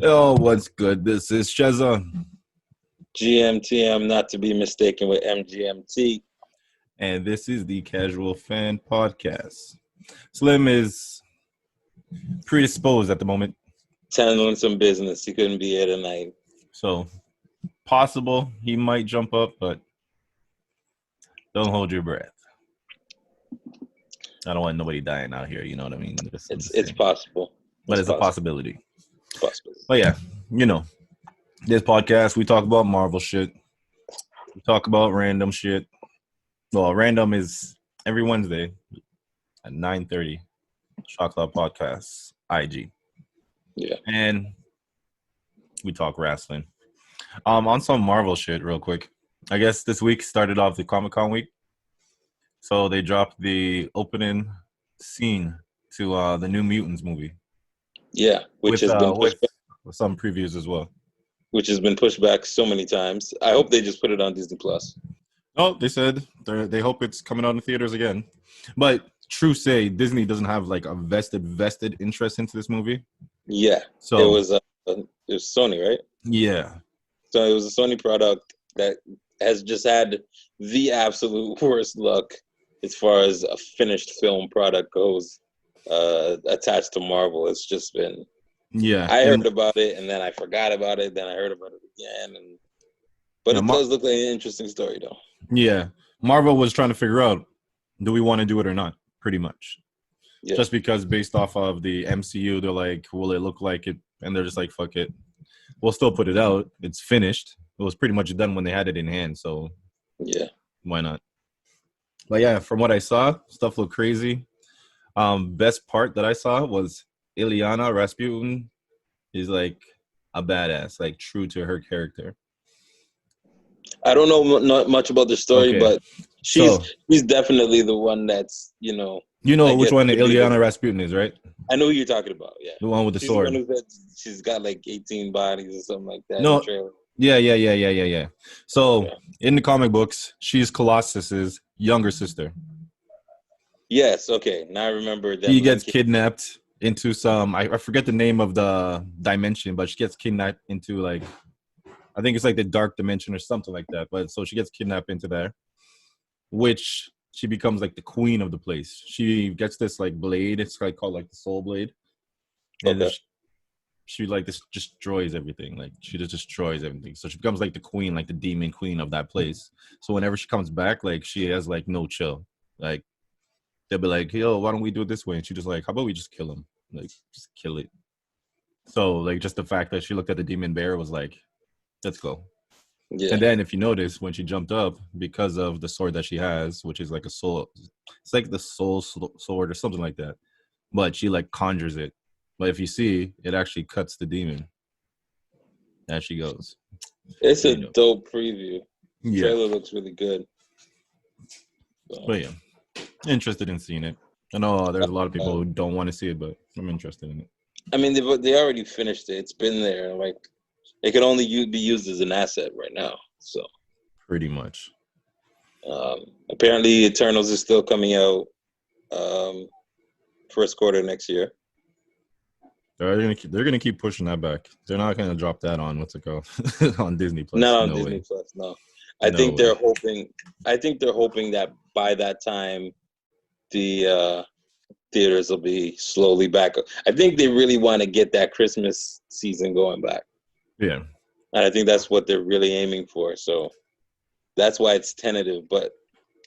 Oh, what's good? This is Chezza, GMTM, not to be mistaken with MGMT. and this is the Casual Fan Podcast. Slim is predisposed at the moment, Handling some business. He couldn't be here tonight. so possible he might jump up, but don't hold your breath. I don't want nobody dying out here, you know what I mean? It's possible. But it's a possibility. It's possible. But yeah, this podcast, we talk about Marvel shit. We talk about random shit. Well, random is every Wednesday at 9:30. Shot Club Podcast, IG. Yeah. And we talk wrestling. On some Marvel shit real quick. I guess this week started off the Comic-Con week. So they dropped the opening scene to the New Mutants movie. Yeah, which has been pushed back. With some previews as well. Which has been pushed back so many times. I hope they just put it on Disney Plus. Oh, they said they hope it's coming out in theaters again. But true say, Disney doesn't have like a vested interest into this movie. Yeah. So it was Sony, right? Yeah. So it was a Sony product that has just had the absolute worst luck as far as a finished film product goes attached to Marvel. It's just been... Yeah. I heard about it, and then I forgot about it. Then I heard about it again. But it does look like an interesting story, though. Yeah. Marvel was trying to figure out, do we want to do it or not, pretty much. Yeah. Just because based off of the MCU, they're like, will it look like it? And they're just like, fuck it. We'll still put it out. It's finished. It was pretty much done when they had it in hand, so yeah, why not? But yeah, from what I saw, stuff looked crazy. Best part that I saw was Ilyana Rasputin is like a badass, like true to her character. I don't know not much about the story, but she's definitely the one that's, You know which one Ilyana Rasputin is, right? I know who you're talking about, yeah. The one with the sword. The one who said she's got like 18 bodies or something like that. No. Yeah. So in the comic books, she's Colossus's younger sister. Yes, okay. Now I remember that. He gets kidnapped into some, I forget the name of the dimension, but she gets kidnapped into like, I think it's like the dark dimension or something like that. But so she gets kidnapped into there, which she becomes like the queen of the place. She gets this like blade. It's like called like the soul blade. And she like this destroys everything. Like she just destroys everything. So she becomes like the queen, like the demon queen of that place. So whenever she comes back, like she has like no chill. Like they'll be like, yo, why don't we do it this way? And she just like, how about we just kill him? Like just kill it. So like just the fact that she looked at the demon bear was like, let's go. Yeah. And then if you notice, when she jumped up, because of the sword that she has, which is like a soul, it's like the soul sword or something like that. But she like conjures it. But if you see, it actually cuts the demon as she goes. It's a dope preview. Yeah. Trailer looks really good. So. But yeah, interested in seeing it. I know there's a lot of people who don't want to see it, but I'm interested in it. I mean, they already finished it. It's been there. Like, it can only be used as an asset right now. So pretty much. Apparently, Eternals is still coming out first quarter next year. They're gonna keep pushing that back. They're not gonna drop that on what's it called on Disney Plus. Not on Disney Plus. No. I think they're hoping that by that time, the theaters will be slowly back. I think they really want to get that Christmas season going back. Yeah. And I think that's what they're really aiming for. So that's why it's tentative. But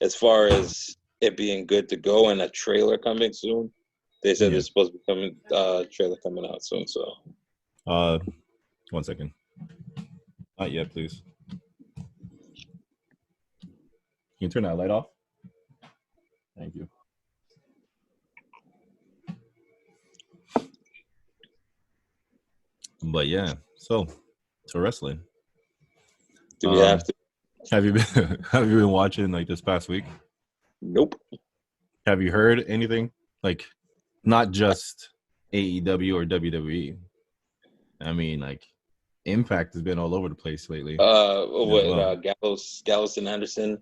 as far as it being good to go and a trailer coming soon, they said there's supposed to be trailer coming out soon. So 1 second. Not yet, please. Can you turn that light off? Thank you. But yeah, so to wrestling. Do we have to? Have you been watching like this past week? Nope. Have you heard anything? Like not just AEW or WWE. I mean, like Impact has been all over the place lately. Gallows and Anderson.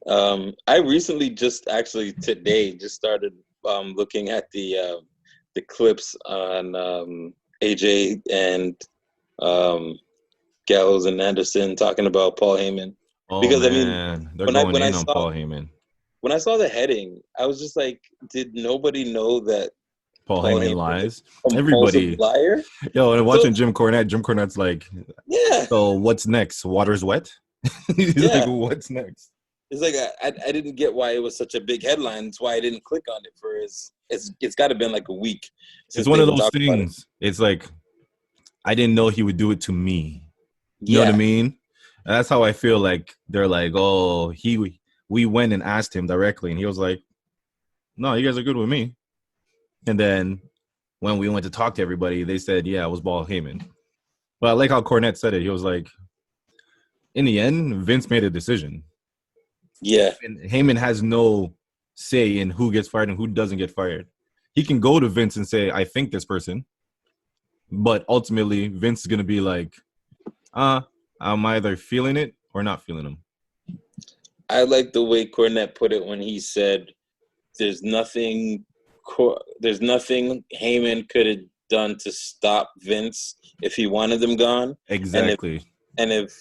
I recently today started looking at the clips on AJ and Gallows and Anderson talking about Paul Heyman. Oh Because I mean, man, they're when I going when I in on saw Paul Heyman. when I saw the heading, I was just like, did nobody know that Paul Paul Heyman Heyman is lies. a compulsive Everybody. liar? Yo, and So watching Jim Cornette's like, yeah, so what's next? Water's wet? He's like, yeah. what's next? It's like I didn't get why it was such a big headline. That's why I didn't click on it for his. It's got to been like a week It's since one they've of been those talking about it. things. It's like, I didn't know he would do it to me. You know what I Yeah, mean? And that's how I feel like they're like, oh, we went and asked him directly, and he was like, no, you guys are good with me. And then when we went to talk to everybody, they said, yeah, it was Paul Heyman. But I like how Cornette said it. He was like, in the end, Vince made a decision. yeah, And Heyman has no say in who gets fired and who doesn't get fired. He can go to Vince and say, I think this person. But ultimately, Vince is going to be like, I'm either feeling it or not feeling them. I like the way Cornette put it when he said, "There's nothing, there's nothing Heyman could have done to stop Vince if he wanted them gone, Exactly. and if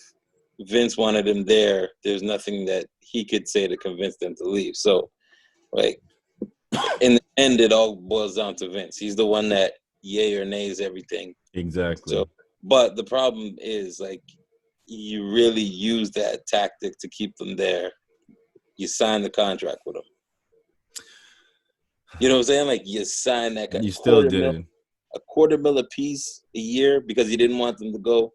Vince wanted him there, there's nothing that he could say to convince them to leave." So, like, in the end, it all boils down to Vince. He's the one that yay or nays everything. Exactly. So, but the problem is, like, you really use that tactic to keep them there. You sign the contract with them. You know what I'm saying? Like, you sign that You still did. a $250,000 a piece a year because you didn't want them to go.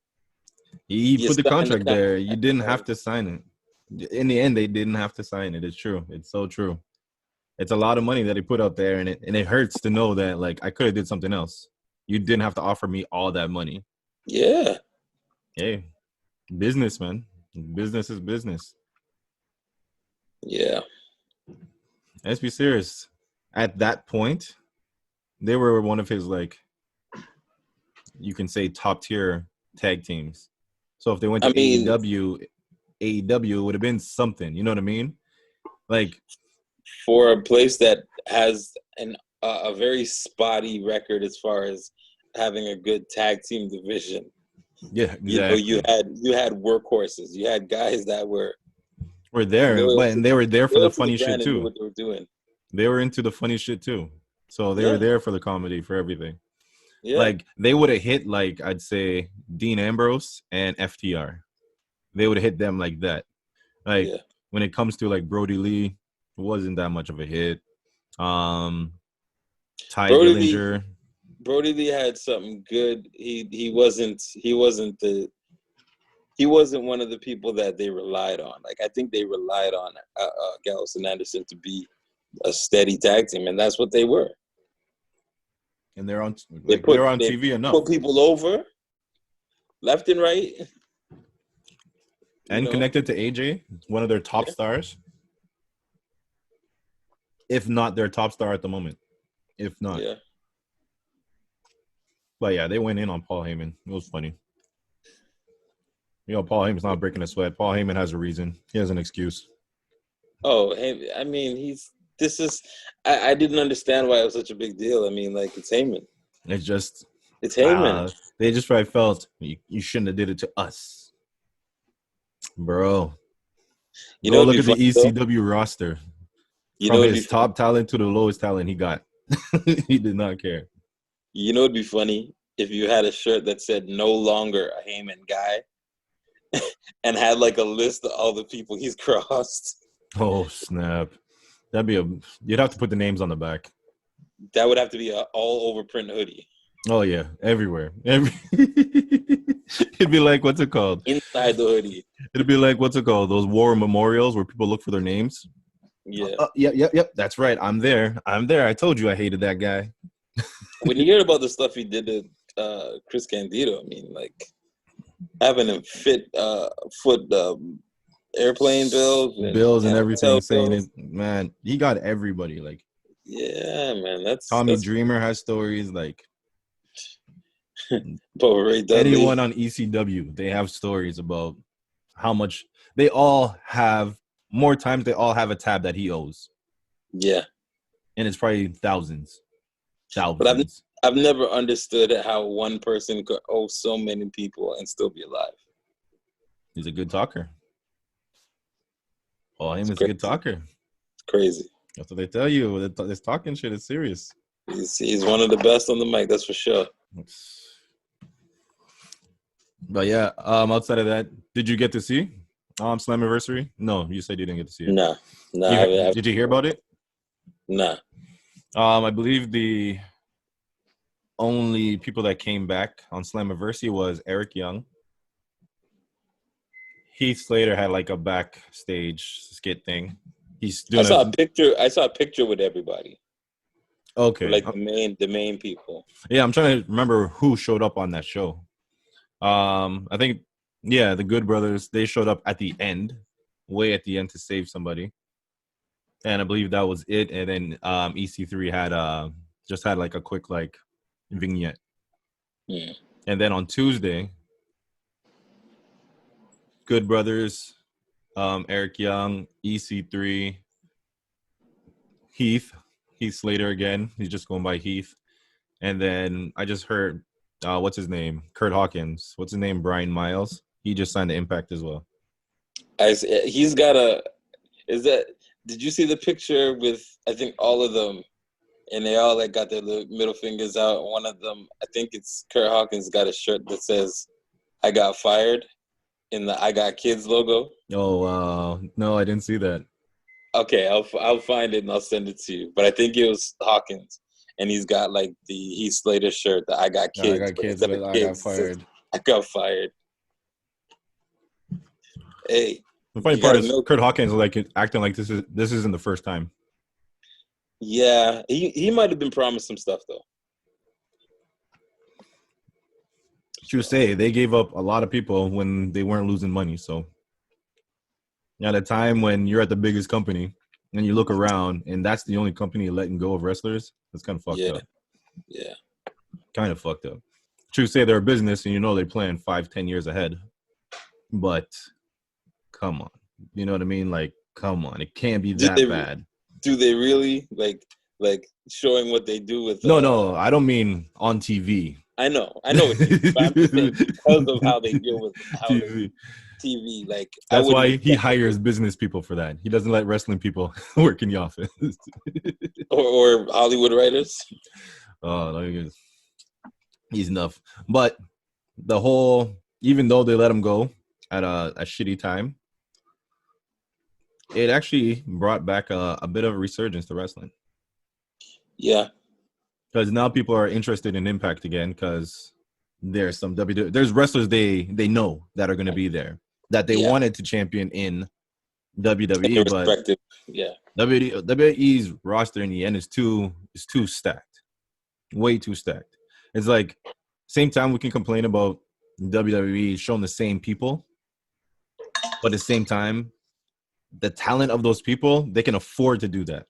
He You put the sign contract there. You didn't have and to sign it. In the end, they didn't have to sign it. It's true. It's so true. It's a lot of money that he put out there, and it hurts to know that, like, I could have did something else. You didn't have to offer me all that money. yeah, Hey, business, man. Business is business. yeah. Let's be serious. At that point, they were one of his, like, you can say, top tier tag teams. So if they went I to mean, AEW would have been something. You know what I mean? Like, for a place that has a very spotty record as far as having a good tag team division, yeah, you know, exactly. you had workhorses, you had guys that were We're there, loyal but to, and they were there for loyal the to the funny shit brand and knew too. what they were doing. They were into the funny shit too. So they were Yeah, there for the comedy, for everything. yeah, Like, they would have hit, like, I'd say Dean Ambrose and FTR. They would have hit them like that. Like, yeah. when it comes to, like, Brody Lee, it wasn't that much of a hit. Ty Brody Lee, Dillinger. Brody Lee had something good. He wasn't one of the people that they relied on. Like, I think they relied on Gallows and Anderson to be a steady tag team, and that's what they were. And they're on, They like, put they're on they TV enough put people over left and right. You and know, connected to AJ, one of their top yeah, stars, if not their top star at the moment. If not. yeah. But yeah, they went in on Paul Heyman. It was funny. You know, Paul Heyman's not breaking a sweat. Paul Heyman has a reason. He has an excuse. Oh, hey, I mean, this is. I didn't understand why it was such a big deal. I mean, like, it's Heyman. It's just, It's Heyman. they just probably felt you shouldn't have did it to us, bro. You know, Go it'd look be at the funny though. ECW roster. You know, From it'd be his funny. top talent to the lowest talent he got. He did not care. You know, it'd be funny if you had a shirt that said "No longer a Heyman guy" and had like a list of all the people he's crossed. Oh snap! That'd be you'd have to put the names on the back. That would have to be a all over print hoodie. Oh yeah, everywhere. It'd be like, what's it called? Inside the hoodie. It'd be like, what's it called? Those war memorials where people look for their names. Yeah. Yep. That's right. I'm there. I told you I hated that guy. When you hear about the stuff he did to Chris Candido, I mean, like, having him fit foot airplane bills Bills and and hotel everything, saying it. bills. Man, he got everybody. Like, Yeah, man, Tommy that's Dreamer has stories. Like, Power Ray anyone Dudley. on ECW, they have stories about how much they all have. More times, they all have a tab that he owes, Yeah, and it's probably thousands. but Thousands. I've never understood how one person could owe so many people and still be alive. He's a good talker. Paul It's Heyman's a crazy. good talker. It's crazy. That's what they tell you. This talking shit is serious. He's one of the best on the mic, that's for sure. But yeah, outside of that, did you get to see Slammiversary? No, you said you didn't get to see it. Nah, I haven't. Did you hear about it? Nah. I believe the only people that came back on Slammiversary was Eric Young. Heath Slater had like a backstage skit thing. He's doing. I saw a picture with everybody. Okay. Like the main people. Yeah, I'm trying to remember who showed up on that show. I think, yeah, the Good Brothers, they showed up at the end, way at the end to save somebody. And I believe that was it. And then EC3 had just had like a quick like vignette. Yeah. And then on Tuesday, Good Brothers, Eric Young, EC3, Heath Slater again. He's just going by Heath. And then I just heard, what's his name? Kurt Hawkins. What's his name? Brian Miles. He just signed the Impact as well. He's got a. Did you see the picture with I think all of them, and they all like got their middle fingers out. One of them, I think it's Kurt Hawkins, got a shirt that says "I got fired" in the "I got kids" logo. Oh, no, I didn't see that. Okay, I'll find it and I'll send it to you. But I think it was Hawkins, and he's got like the Heath Slater shirt that "I got kids." I got kids, but I got fired. I got fired. Hey, the funny part is Kurt Hawkins like acting like this isn't the first time. Yeah, he might have been promised some stuff though. True say, they gave up a lot of people when they weren't losing money. So at a time when you're at the biggest company and you look around and that's the only company letting go of wrestlers, that's kind of fucked up. Yeah. Kind of fucked up. True say, they're a business and they plan 5-10 years ahead. But come on. You know what I mean? Like, come on. It can't be that bad. Do they really like showing what they do with No, I don't mean on TV. I know what you mean, but I'm just saying because of how they deal with TV, like that's why he hires business people for that. He doesn't let wrestling people work in the office. or Hollywood writers. Oh, he's enough. But the whole, even though they let him go at a shitty time, it actually brought back a bit of a resurgence to wrestling. Yeah. Because now people are interested in Impact again because there's some there's wrestlers they know that are going to be there that they wanted to champion in WWE, but WWE's roster in the end is too stacked, way too stacked. It's like same time we can complain about WWE showing the same people, but at the same time, the talent of those people, they can afford to do that.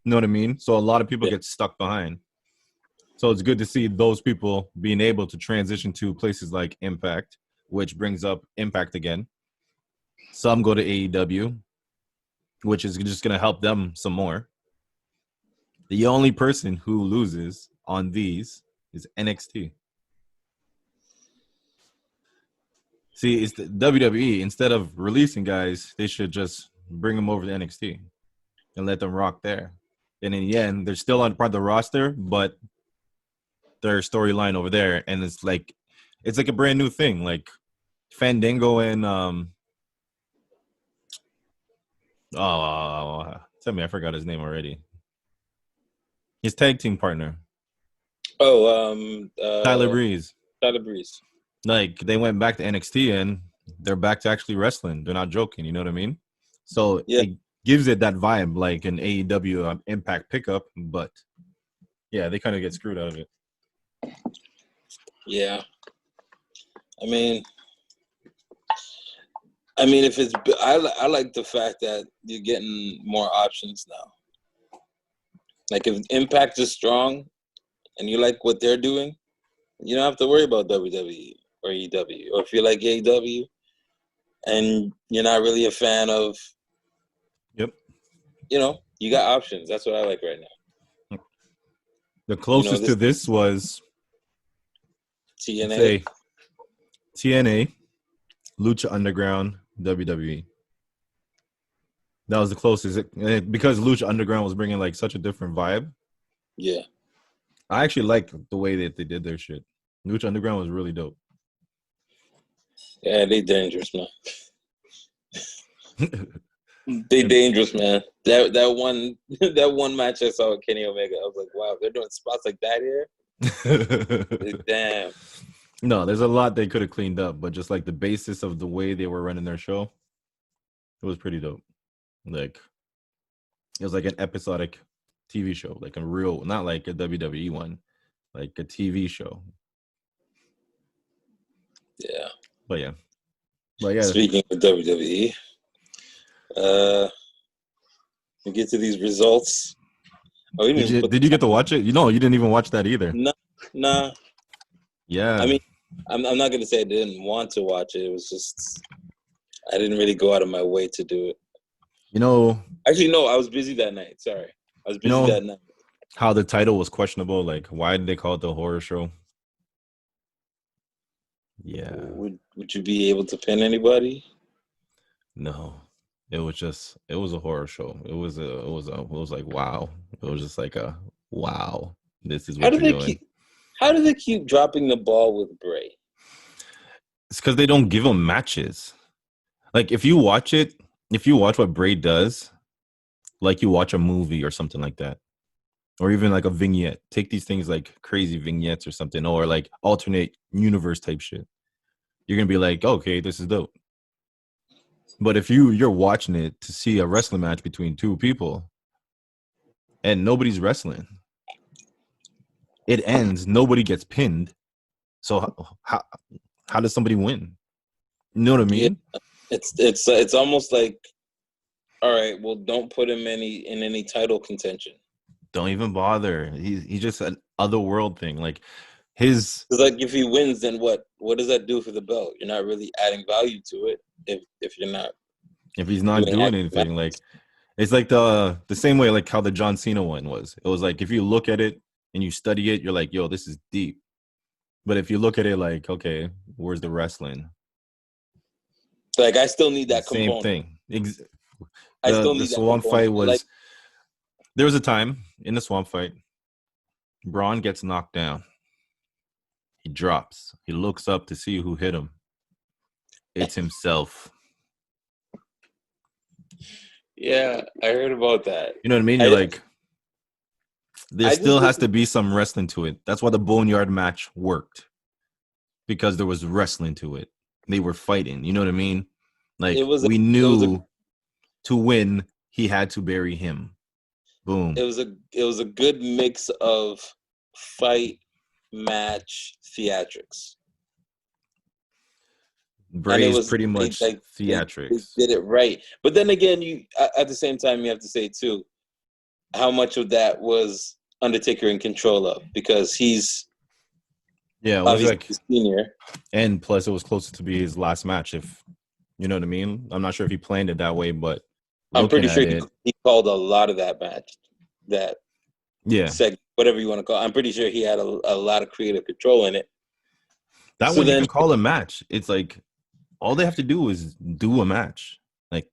You know what I mean? So a lot of people get stuck behind. So it's good to see those people being able to transition to places like Impact, which brings up Impact again. Some go to AEW, which is just going to help them some more. The only person who loses on these is NXT. See, it's the WWE. Instead of releasing guys, they should just bring them over to NXT and let them rock there. And in the end, they're still on part of the roster, but their storyline over there, and it's like a brand new thing. Like Fandango and tell me, I forgot his name already. His tag team partner. Tyler Breeze. Like they went back to NXT and they're back to actually wrestling. They're not joking. You know what I mean? So it gives it that vibe, like an AEW Impact pickup, but yeah, they kind of get screwed out of it. Yeah, I mean, if it's, I like the fact that you're getting more options now. Like if Impact is strong, and you like what they're doing, you don't have to worry about WWE or AEW. Or if you like AEW, and you're not really a fan of, you got options. That's what I like right now. The closest to this was TNA. say TNA, Lucha Underground, WWE. That was the closest because Lucha Underground was bringing like such a different vibe. Yeah. I actually liked the way that they did their shit. Lucha Underground was really dope. Yeah, they dangerous, man. They dangerous, man. That one that one match I saw with Kenny Omega, I was like, wow, they're doing spots like that here. Damn. No, there's a lot they could have cleaned up, but just like the basis of the way they were running their show, it was pretty dope. Like it was like an episodic TV show, like a real, not like a WWE one, like a TV show. Yeah. But yeah. Speaking of WWE, we get to these results. Oh, Did you get to watch it? You didn't even watch that either. Nah. Yeah. I mean, I'm not gonna say I didn't want to watch it. It was just I didn't really go out of my way to do it. Actually, no, I was busy that night. Sorry, I was busy that night. How the title was questionable. Like, why did they call it the horror show? Yeah. Would you be able to pin anybody? No. It was a horror show. It was like wow. It was just like a wow. This is what you're doing. How do they keep dropping the ball with Bray? It's because they don't give him matches. Like if you watch what Bray does, like you watch a movie or something like that, or even like a vignette. Take these things like crazy vignettes or something, or like alternate universe type shit. You're gonna be like, okay, this is dope. But if you're watching it to see a wrestling match between two people and nobody's wrestling, it ends, nobody gets pinned. So how does somebody win? You know what I mean? Yeah, it's almost like, all right, well, don't put him in any title contention. Don't even bother. He's just an otherworld thing. Like his. It's like if he wins, then what? What does that do for the belt? You're not really adding value to it if you're not. If he's not doing anything, like it's like the same way like how the John Cena one was. It was like if you look at it and you study it, you're like, yo, this is deep. But if you look at it like, okay, where's the wrestling? Like I still need that same component. Thing. I still need the swamp fight was. Like, there was a time in the swamp fight, Braun gets knocked down. He drops. He looks up to see who hit him. It's himself. Yeah, I heard about that. You know what I mean? You're like, there still has to be some wrestling to it. That's why the Boneyard match worked. Because there was wrestling to it. They were fighting. You know what I mean? Like, we knew to win, he had to bury him. Boom. It was a good mix of fight, match, theatrics. Bray is pretty much like, theatrics. They did it right. But then again, you at the same time, you have to say, too, how much of that was Undertaker in control of? Because he's obviously like senior. And plus, it was closer to be his last match. If you know what I mean. I'm not sure if he planned it that way, but I'm pretty sure he called a lot of that match. Whatever you want to call it. I'm pretty sure he had a lot of creative control in it. That one you can call a match. It's like all they have to do is do a match. Like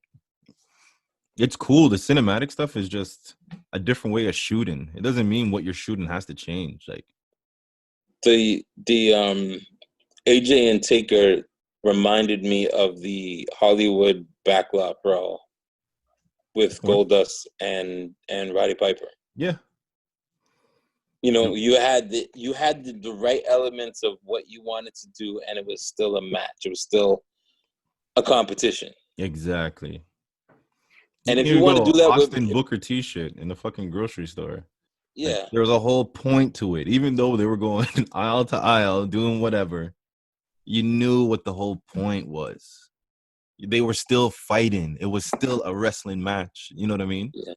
it's cool. The cinematic stuff is just a different way of shooting. It doesn't mean what you're shooting has to change. Like the AJ and Taker reminded me of the Hollywood backlot brawl with Goldust and Roddy Piper. Yeah. You know, you had the right elements of what you wanted to do, and it was still a match. It was still a competition. Exactly. And if you want to do that Austin Booker T shit in the fucking grocery store. Yeah. Like, there was a whole point to it. Even though they were going aisle to aisle, doing whatever, you knew what the whole point was. They were still fighting. It was still a wrestling match. You know what I mean? Yeah.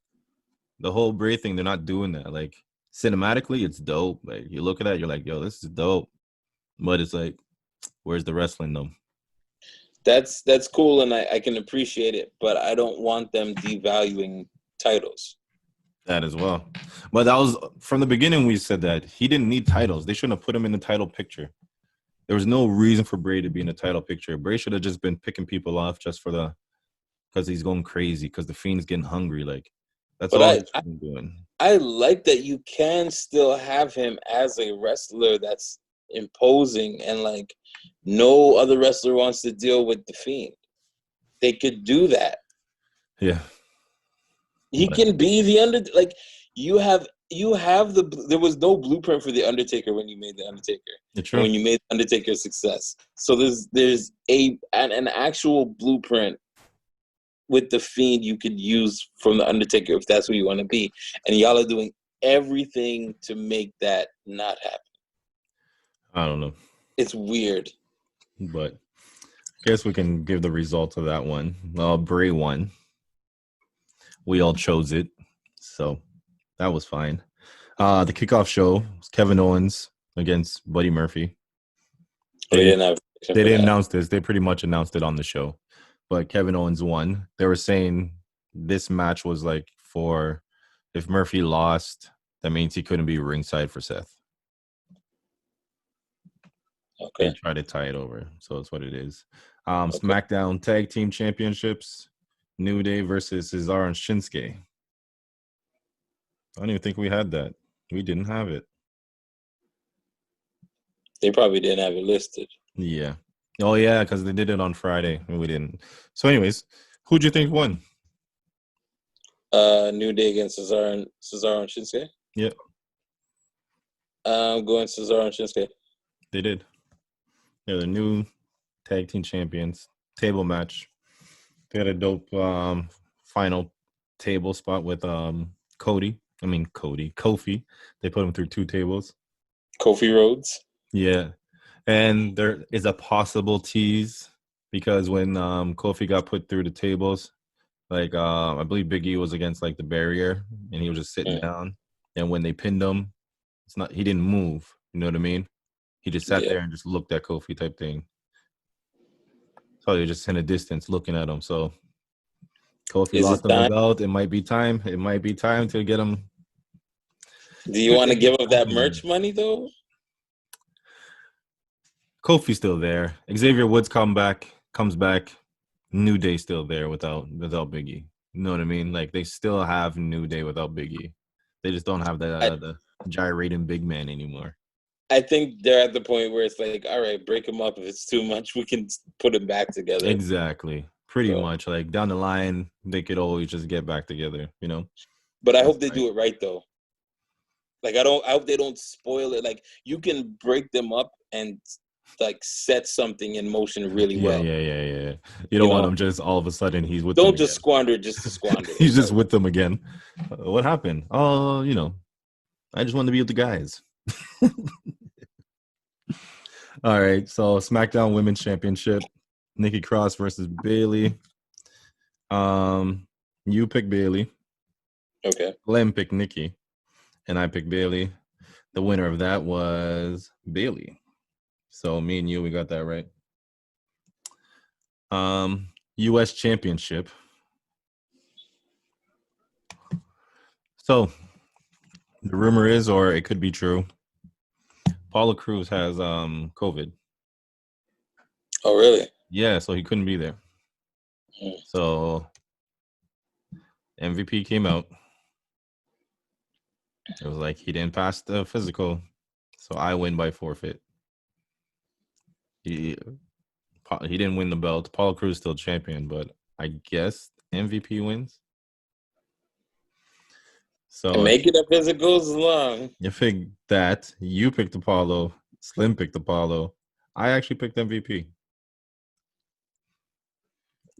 The whole Bray thing, they're not doing that. Like, cinematically, it's dope. Like, you look at that, you're like, yo, this is dope. But it's like, where's the wrestling, though? That's cool, and I can appreciate it, but I don't want them devaluing titles. That as well. But that was from the beginning. We said that he didn't need titles. They shouldn't have put him in the title picture. There was no reason for Bray to be in the title picture. Bray should have just been picking people off just for the because he's going crazy because the Fiend's getting hungry. Like that's But all he's been doing. I like that you can still have him as a wrestler that's imposing and like no other wrestler wants to deal with the Fiend. They could do that. Yeah. He can be the like you have there was no blueprint for the Undertaker when you made the Undertaker. It's And true. when you made Undertaker a success. So there's an actual blueprint with the Fiend you could use from the Undertaker if that's who you want to be. And y'all are doing everything to make that not happen. I don't know. It's weird. But I guess we can give the results of that one. Bray won. We all chose it. So that was fine. The kickoff show was Kevin Owens against Buddy Murphy. They didn't announce this. They pretty much announced it on the show. But Kevin Owens won. They were saying this match was like for if Murphy lost, that means he couldn't be ringside for Seth. Okay. They tried to tie it over. So that's what it is. SmackDown Tag Team Championships. New Day versus Cesaro and Shinsuke. I don't even think we had that. We didn't have it. They probably didn't have it listed. Yeah. Oh, yeah, because they did it on Friday and we didn't. So, anyways, who'd you think won? New Day against Cesaro and Shinsuke? Yep. I'm going Cesaro and Shinsuke. They did. They're the new tag team champions. Table match. They had a dope final table spot with Kofi. They put him through 2 tables. Kofi Rhodes? Yeah. And there is a possible tease because when Kofi got put through the tables, like I believe Big E was against like the barrier and he was just sitting down. And when they pinned him, he didn't move. You know what I mean? He just sat there and just looked at Kofi type thing. So you're just in a distance looking at him. So Kofi lost him the belt. It might be time. It might be time to get him. Do you want to give up that merch money though? Kofi's still there. Xavier Woods comes back. New Day still there without Biggie. You know what I mean? Like they still have New Day without Biggie. They just don't have the gyrating big man anymore. I think they're at the point where it's like, all right, break him up. If it's too much, we can put him back together. Exactly. Pretty much. Like down the line, they could always just get back together, you know? But I hope they do it right though. Like I hope they don't spoil it. Like you can break them up and like set something in motion really well. Yeah. You don't want him just all of a sudden he's with Don't just squander just to squander. He's just with them again. What happened? Oh, I just wanted to be with the guys. All right, so SmackDown Women's Championship, Nikki Cross versus Bayley. You pick Bayley. Okay. Glenn picked Nikki, and I picked Bayley. The winner of that was Bayley. So me and you, we got that right. U.S. Championship. So the rumor is, or it could be true, Paula Cruz has COVID. Oh, really? Yeah, so he couldn't be there. So MVP came out. It was like he didn't pass the physical, so I win by forfeit. He didn't win the belt. Paul Cruz still champion, but I guess MVP wins. So make it up as it goes along. You picked that. You picked Apollo. Slim picked Apollo. I actually picked MVP.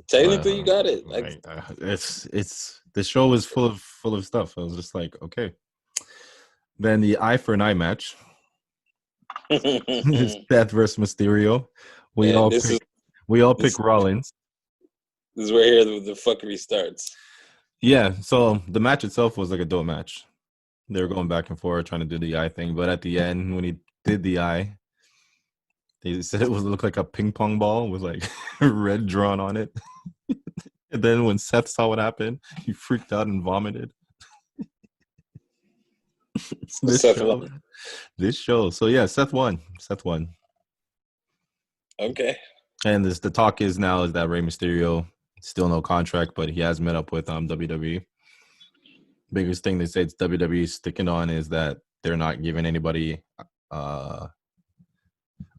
Technically, you got it. Like, it's the show was full of stuff. I was just like, okay. Then the eye for an eye match. Seth versus Mysterio. We all pick Rollins. This is where here the fuckery starts. Yeah, so the match itself was like a dope match. They were going back and forth trying to do the eye thing, but at the end, when he did the eye, they said it looked like a ping pong ball with like red drawn on it. And then when Seth saw what happened, he freaked out and vomited. this Seth show. won. This show. So yeah, Seth won. Seth won. Okay. And the talk is now is that Rey Mysterio still no contract, but he has met up with WWE. Biggest thing they say it's WWE sticking on is that they're not giving anybody a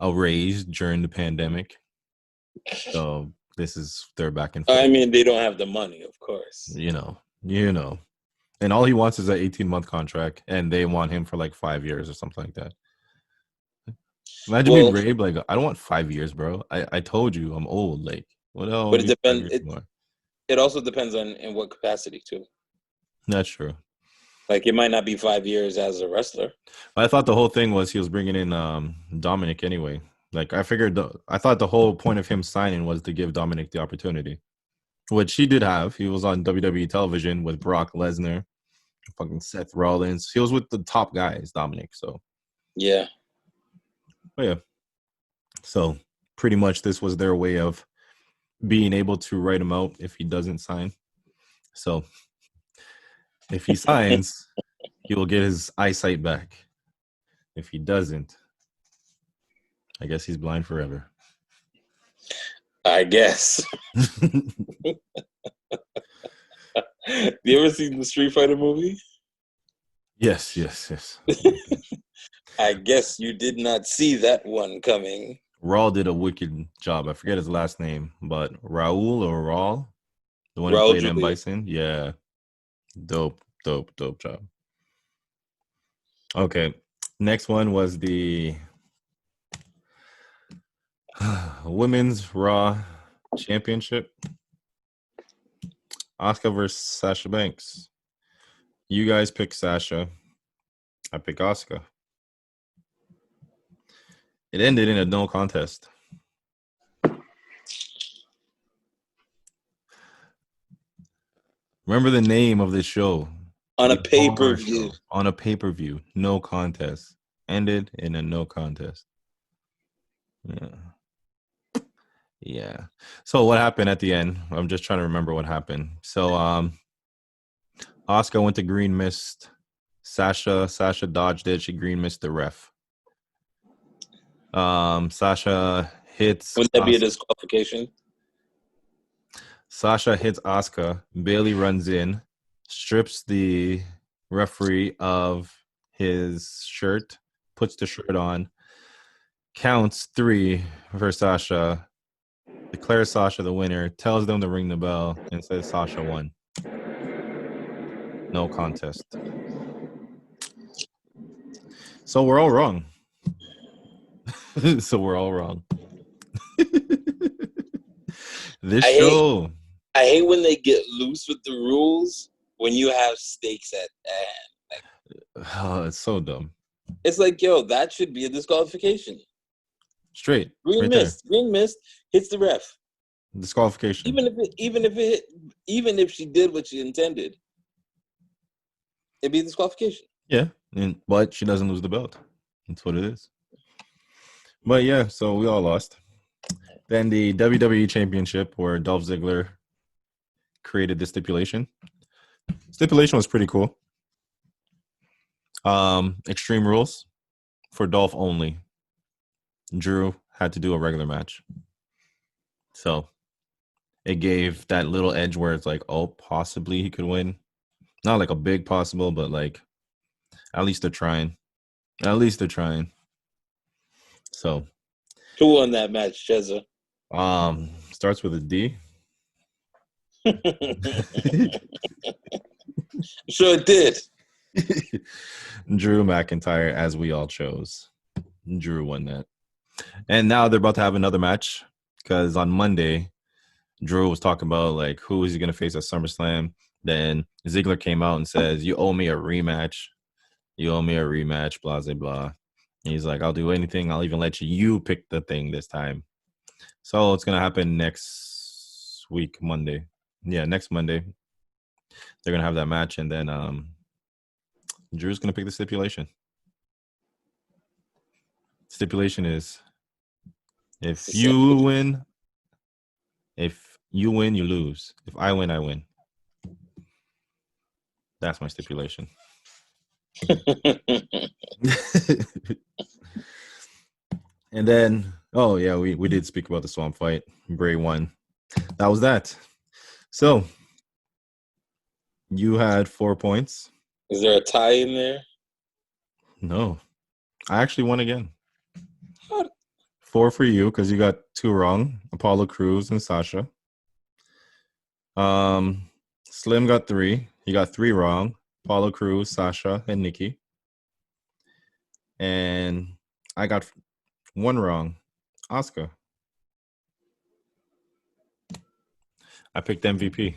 raise during the pandemic. So this is their back and forth. I mean, they don't have the money, of course. You know. And all he wants is an 18-month contract, and they want him for like 5 years or something like that. Imagine being Ray, like, I don't want 5 years, bro. I told you I'm old. Like, what else? But it depends. It also depends on in what capacity too. That's true. Like, it might not be 5 years as a wrestler. I thought the whole thing was he was bringing in Dominic anyway. Like, I thought the whole point of him signing was to give Dominic the opportunity, which he did have. He was on WWE television with Brock Lesnar, fucking Seth Rollins. He was with the top guys, Dominic. So yeah. Oh, yeah. So pretty much this was their way of being able to write him out if he doesn't sign. So if he signs, he will get his eyesight back. If he doesn't, I guess he's blind forever. I guess. You ever seen the Street Fighter movie? Yes. I guess you did not see that one coming. Raul did a wicked job. I forget his last name, but Raul or Raul, the one who Raul played M. Julia. Bison. Yeah. Dope job. Okay. Next one was the Women's Raw Championship. Asuka versus Sasha Banks. You guys pick Sasha. I pick Asuka. It ended in a no contest. Remember the name of this show. On a pay-per-view. On a pay-per-view. No contest. Ended in a no contest. Yeah. So what happened at the end? I'm just trying to remember what happened. So Asuka went to green mist. Sasha dodged it. She green missed the ref. Sasha hits. Wouldn't that be a disqualification? Sasha hits Asuka. Bailey runs in, strips the referee of his shirt, puts the shirt on, counts 3 for Sasha, declares Sasha the winner, tells them to ring the bell, and says Sasha won. No contest. So we're all wrong. This show. I hate when they get loose with the rules when you have stakes at hand. Oh, it's so dumb. It's like, yo, that should be a disqualification. Straight. Green mist hits the ref. Disqualification. Even if she did what she intended, it'd be a disqualification. Yeah, but she doesn't lose the belt. That's what it is. But yeah, so we all lost. Then the WWE Championship, where Dolph Ziggler created the stipulation. Stipulation was pretty cool. Extreme Rules for Dolph only. Drew had to do a regular match. So it gave that little edge where it's like, oh, possibly he could win. Not like a big possible, but like at least they're trying. So who won that match, Chezza? Starts with a D. Sure it did. Drew McIntyre, as we all chose. Drew won that. And now they're about to have another match because on Monday, Drew was talking about like who is he going to face at SummerSlam. Then Ziggler came out and says, "You owe me a rematch. Blah, blah, blah." And he's like, "I'll do anything. I'll even let you pick the thing this time." So it's going to happen next week, Monday. Yeah, next Monday. They're going to have that match. And then Drew's going to pick the stipulation. Stipulation is if you win, you lose. If I win, I win. That's my stipulation. And then, oh yeah, we did speak about the swamp fight. Bray won. That was that. So you had 4 points. Is there a tie in there? No, I actually won again. What? 4 for you because you got 2 wrong. Apollo Crews and Sasha. Slim got 3. He got 3 wrong. Apollo Crews, Sasha, and Nikki. And I got 1 wrong. Oscar. I picked MVP.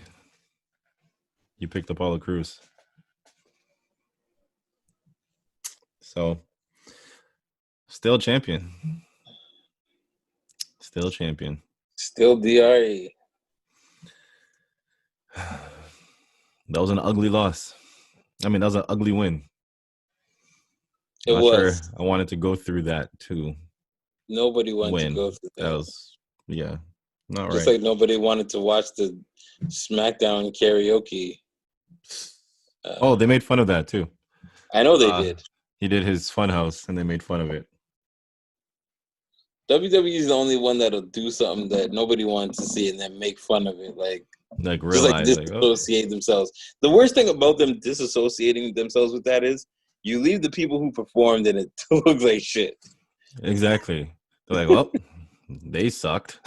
You picked Apollo Crews. So, still champion. Still champion. Still DRE. That was an ugly loss. I mean, that was an ugly win. It Not was. sure I wanted to go through that to Nobody wanted win. to go through that. That was, yeah, not Just right. like nobody wanted to watch the SmackDown karaoke. Oh, they made fun of that too. I know they did. He did his Funhouse, and they made fun of it. WWE is the only one that'll do something that nobody wanted to see and then make fun of it. Like Realize, disassociate themselves. The worst thing about them disassociating themselves with that is you leave the people who performed and it looks like shit. Exactly. They're like, well, they sucked.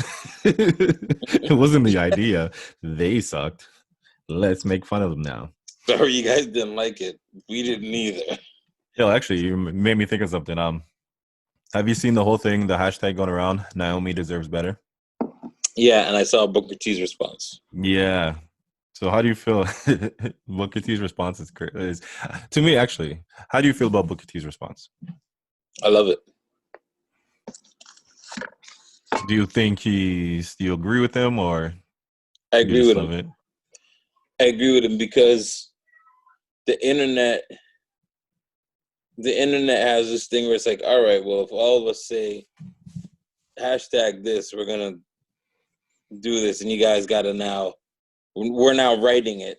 It wasn't the idea. They sucked. Let's make fun of them now. Sorry, you guys didn't like it. We didn't either. Yo, actually, you made me think of something. Have you seen the whole thing, the hashtag going around, Naomi deserves better? Yeah, and I saw Booker T's response. Yeah. So how do you feel? Booker T's response is to me, actually. How do you feel about Booker T's response? I love it. Do you think do you agree with him, or I agree with him. It? I agree with him because the internet has this thing where it's like, all right, well, if all of us say hashtag this, we're gonna do this, and you guys gotta we're now writing it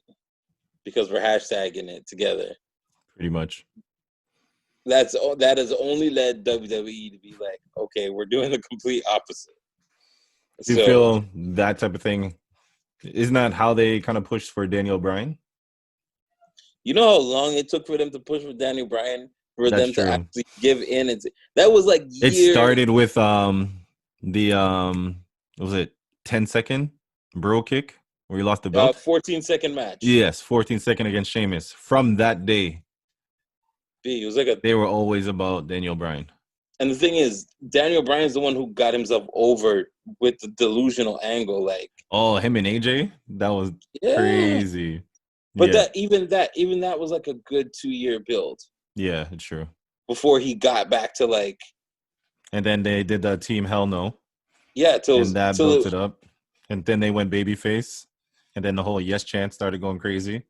because we're hashtagging it together. Pretty much. That has only led WWE to be like, okay, we're doing the complete opposite. Do you feel that type of thing? Isn't that how they kind of pushed for Daniel Bryan? You know how long it took for them to push for Daniel Bryan? For That's them true. to actually give in, that was like years. It started with was it 10-second bro kick where he lost the belt? 14-second match. Yes, 14-second against Sheamus. From that day, it was like they were always about Daniel Bryan. And the thing is, Daniel Bryan's the one who got himself over with the delusional angle. Like, oh, him and AJ, that was crazy. But even that was like a good 2-year build. Yeah, it's true. Before he got back to like, and then they did the Team Hell No. Yeah, and that built it up, and then they went babyface, and then the whole yes chant started going crazy,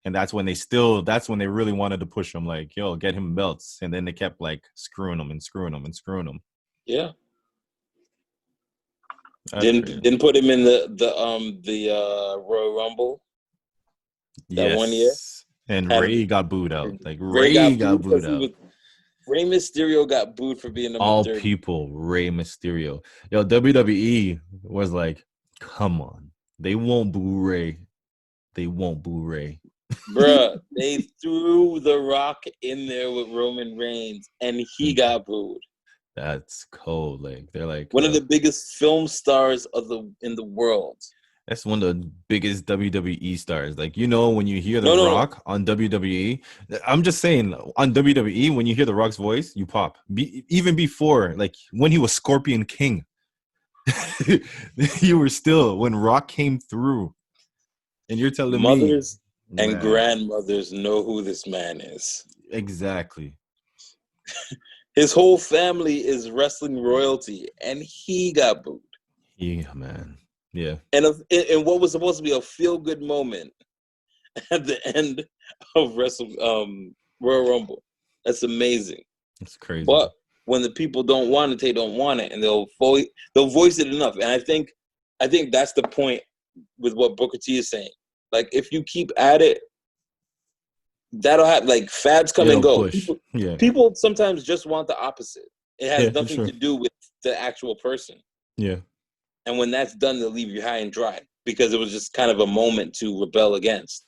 and that's when they really wanted to push him, like, yo, get him belts, and then they kept like screwing him and screwing him and screwing him. Yeah. Didn't put him in the Royal Rumble. That 1 year. And Ray got booed out. Like Ray got booed out. Ray Mysterio got booed for being number all 30. People, Ray Mysterio. Yo, WWE was like, come on. They won't boo Ray. They won't boo Ray. Bruh, they threw The Rock in there with Roman Reigns, and he got booed. That's cold. Like, they're like one of the biggest film stars in the world. That's one of the biggest WWE stars. Like, you know, when you hear The Rock on WWE, I'm just saying, on WWE, when you hear The Rock's voice, you pop. Even before, like, when he was Scorpion King, you were still, when Rock came through, and you're telling mothers and grandmothers know who this man is. Exactly. His whole family is wrestling royalty, and he got booed. Yeah, man. Yeah. And what was supposed to be a feel-good moment at the end of Royal Rumble. That's amazing. It's crazy. But when the people don't want it, they don't want it, and they'll voice it enough. And I think that's the point with what Booker T is saying. Like, if you keep at it, that'll have like fads come and It'll go. push. Yeah. People sometimes just want the opposite. It has Yeah, for nothing sure. to do with the actual person. Yeah. And when that's done, they'll leave you high and dry because it was just kind of a moment to rebel against.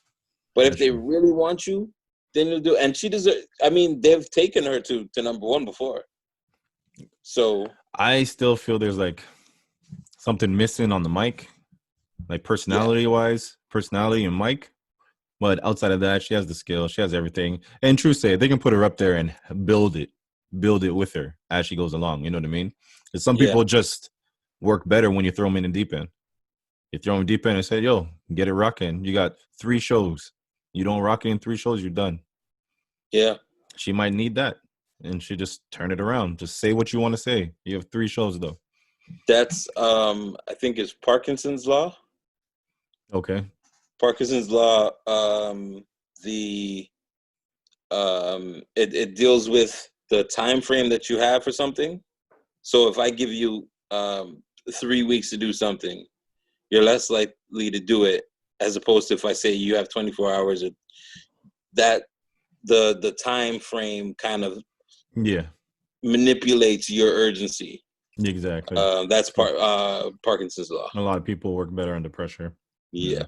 But if That's they true. really want you, then you'll do. And she deserves. I mean, they've taken her to number one before. So I still feel there's like something missing on the mic, like personality and mic. But outside of that, she has the skill, she has everything. And true say, they can put her up there and build it with her as she goes along. You know what I mean? Because some yeah, people just work better when you throw them in the deep end. You throw them deep end and say, "Yo, get it rocking." You got 3 shows. You don't rock it in 3 shows, you're done. yeah. She might need that, and she just turn it around. Just say what you want to say. You have 3 shows though. That's I think it's Parkinson's law. Okay. Parkinson's law. The it deals with the time frame that you have for something. So if I give you 3 weeks to do something, you're less likely to do it as opposed to if I say you have 24 hours. That the time frame kind of Yeah. manipulates your urgency. Exactly. That's Parkinson's law. A lot of people work better under pressure. Yeah.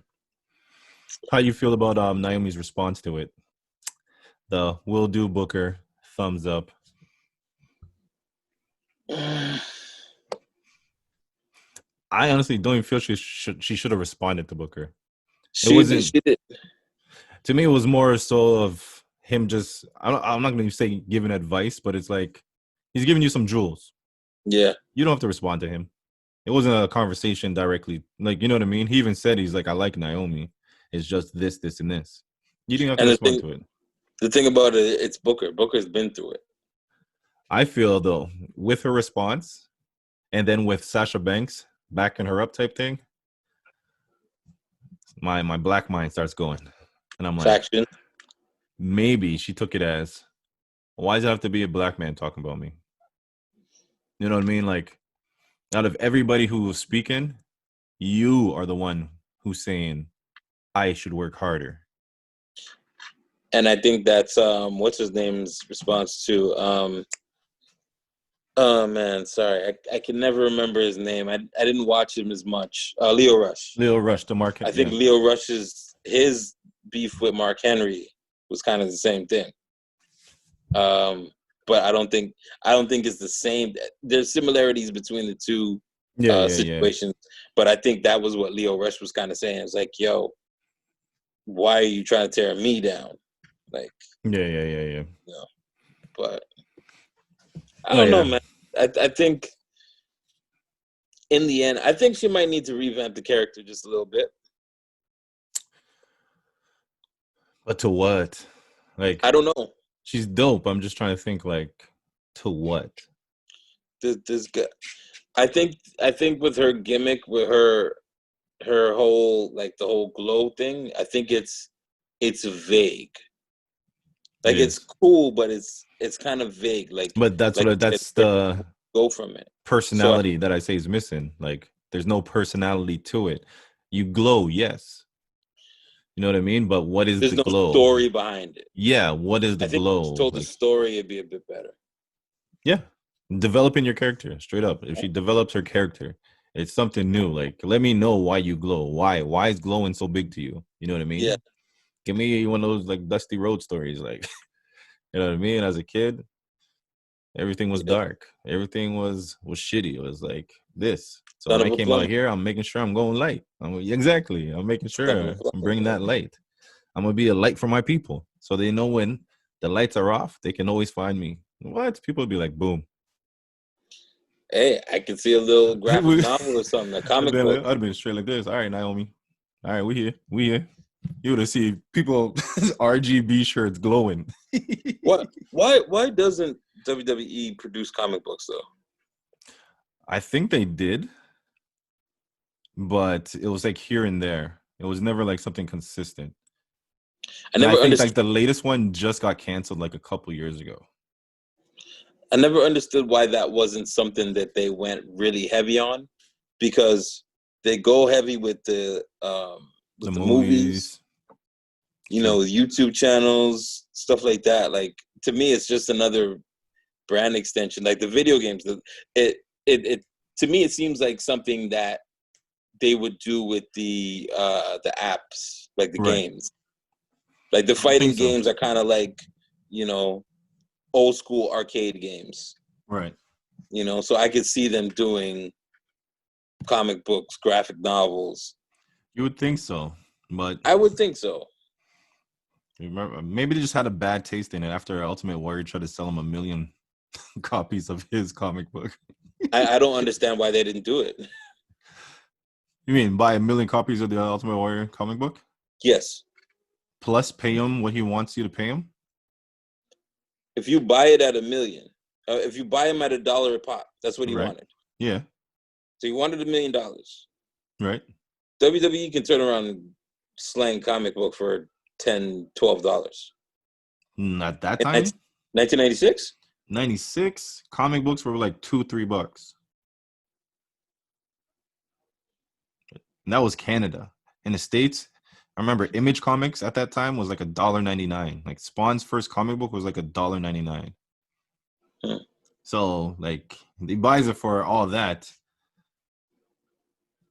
How you feel about Naomi's response to it? The will do Booker, thumbs up. I honestly don't even feel she should have responded to Booker. It wasn't. She did. To me, it was more so of him just. I'm not going to say giving advice, but it's like he's giving you some jewels. Yeah. You don't have to respond to him. It wasn't a conversation directly. Like, you know what I mean? He even said he's like, I like Naomi. It's just this, this, and this. You didn't have to And respond to it. the thing about it, it's Booker. Booker's been through it. I feel though, with her response, and then with Sasha Banks backing her up type thing, my black mind starts going, and I'm like, Faction. maybe she took it as, why does it have to be a black man talking about me? You know what I mean? Like, out of everybody who was speaking, you are the one who's saying I should work harder. And I think that's what's his name's response to oh man, sorry, I can never remember his name. I didn't watch him as much. Leo Rush. Leo Rush to Mark. I think Leo Rush's his beef with Mark Henry was kind of the same thing. But I don't think it's the same. There's similarities between the two situations, but I think that was what Leo Rush was kind of saying. It's like, yo, why are you trying to tear me down? Like, Yeah. You know, but I don't know, man. I think in the end, I think she might need to revamp the character just a little bit. But to what? Like, I don't know. She's dope. I'm just trying to think, like, to what? This guy. I think with her gimmick, with her whole like the whole glow thing, I think it's vague. Like it's cool, but it's kind of vague. Like, but that's like what that's the go from it. Personality that I say is missing. Like, there's no personality to it. You glow, yes. You know what I mean? But what is the glow? There's no story behind it. Yeah, what is the glow? If she told the story, it'd be a bit better. Yeah, developing your character straight up. If she develops her character, it's something new. Like, let me know why you glow. Why is glowing so big to you? You know what I mean? Yeah. Give me one of those like Dusty Road stories. Like, you know what I mean? As a kid, everything was dark. Everything was shitty. It was like this. So when I came out here, I'm making sure I'm going light. Exactly. I'm making sure I'm bringing that light. I'm gonna be a light for my people, so they know when the lights are off, they can always find me. What? People would be like, boom. Hey, I can see a little graphic novel or something, a comic book. I'd have been straight like this. All right, Naomi. All right, we here. You would have seen people RGB shirts glowing. What? Why doesn't WWE produce comic books though? I think they did, but it was like here and there. It was never like something consistent. I think like the latest one just got canceled like a couple years ago. I never understood why that wasn't something that they went really heavy on, because they go heavy with the movies. you True. know, YouTube channels, stuff like that. Like to me, it's just another brand extension. Like the video games, it to me, it seems like something that they would do with the apps, like the Right. games. Like the I think fighting so. games are kind of like, you know, old school arcade games. Right. You know, so I could see them doing comic books, graphic novels. You would think so, but I would think so. remember, maybe they just had a bad taste in it after Ultimate Warrior tried to sell him 1 million copies of his comic book. I don't understand why they didn't do it. You mean buy 1 million copies of the Ultimate Warrior comic book? Yes. Plus pay him what he wants you to pay him? If you buy it at $1 million, if you buy him at $1 a pop, that's what he Right. wanted. Yeah. So he wanted $1 million. Right. WWE can turn around and slang comic book for $10, $12. At that In time, 1996? 96 comic books were like $2-3. And that was Canada. In the States, I remember Image Comics at that time was like $1.99. Like Spawn's first comic book was like $1.99. Hmm. So like he buys it for all that.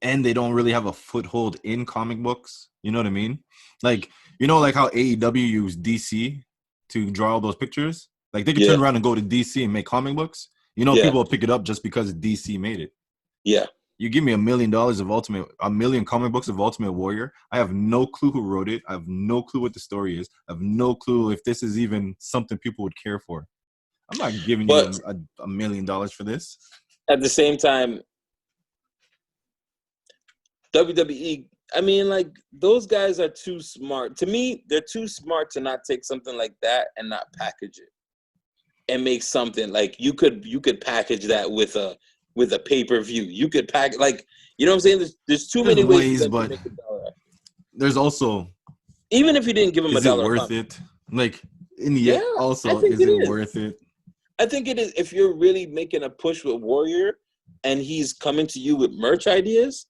And they don't really have a foothold in comic books. You know what I mean? Like, you know, like how AEW used DC to draw all those pictures? Like they could Yeah. turn around and go to DC and make comic books. You know, Yeah. people will pick it up just because DC made it. Yeah. You give me $1 million of a million comic books of Ultimate Warrior. I have no clue who wrote it. I have no clue what the story is. I have no clue if this is even something people would care for. I'm not giving you But $1 million for this. at the same time, WWE, I mean, like, those guys are too smart. To me, they're too smart to not take something like that and not package it and make something like you could package that with a pay-per-view. You could pack, like, you know what I'm saying? There's too There's many ways for ways, them to but make $1. there's also, Even if you didn't give them is it $1 a worth pop. it? Like, in the Yeah, end, I also, think is it it is. worth it? I think it is. If you're really making a push with Warrior and he's coming to you with merch ideas,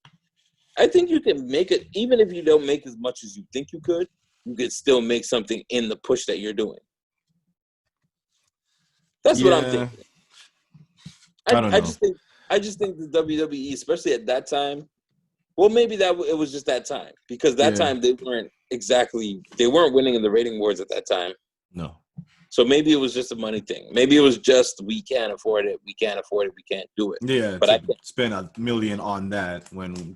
I think you can make it. Even if you don't make as much as you think you could still make something in the push that you're doing. That's what I'm Yeah, thinking. I don't I know. just think the WWE, especially at that time, well, maybe that it was just that time, because that Yeah, time they weren't winning in the rating wars at that time. no. So maybe it was just a money thing. Maybe it was just we can't afford it, we can't do it. Yeah, But to spend $1 million on that when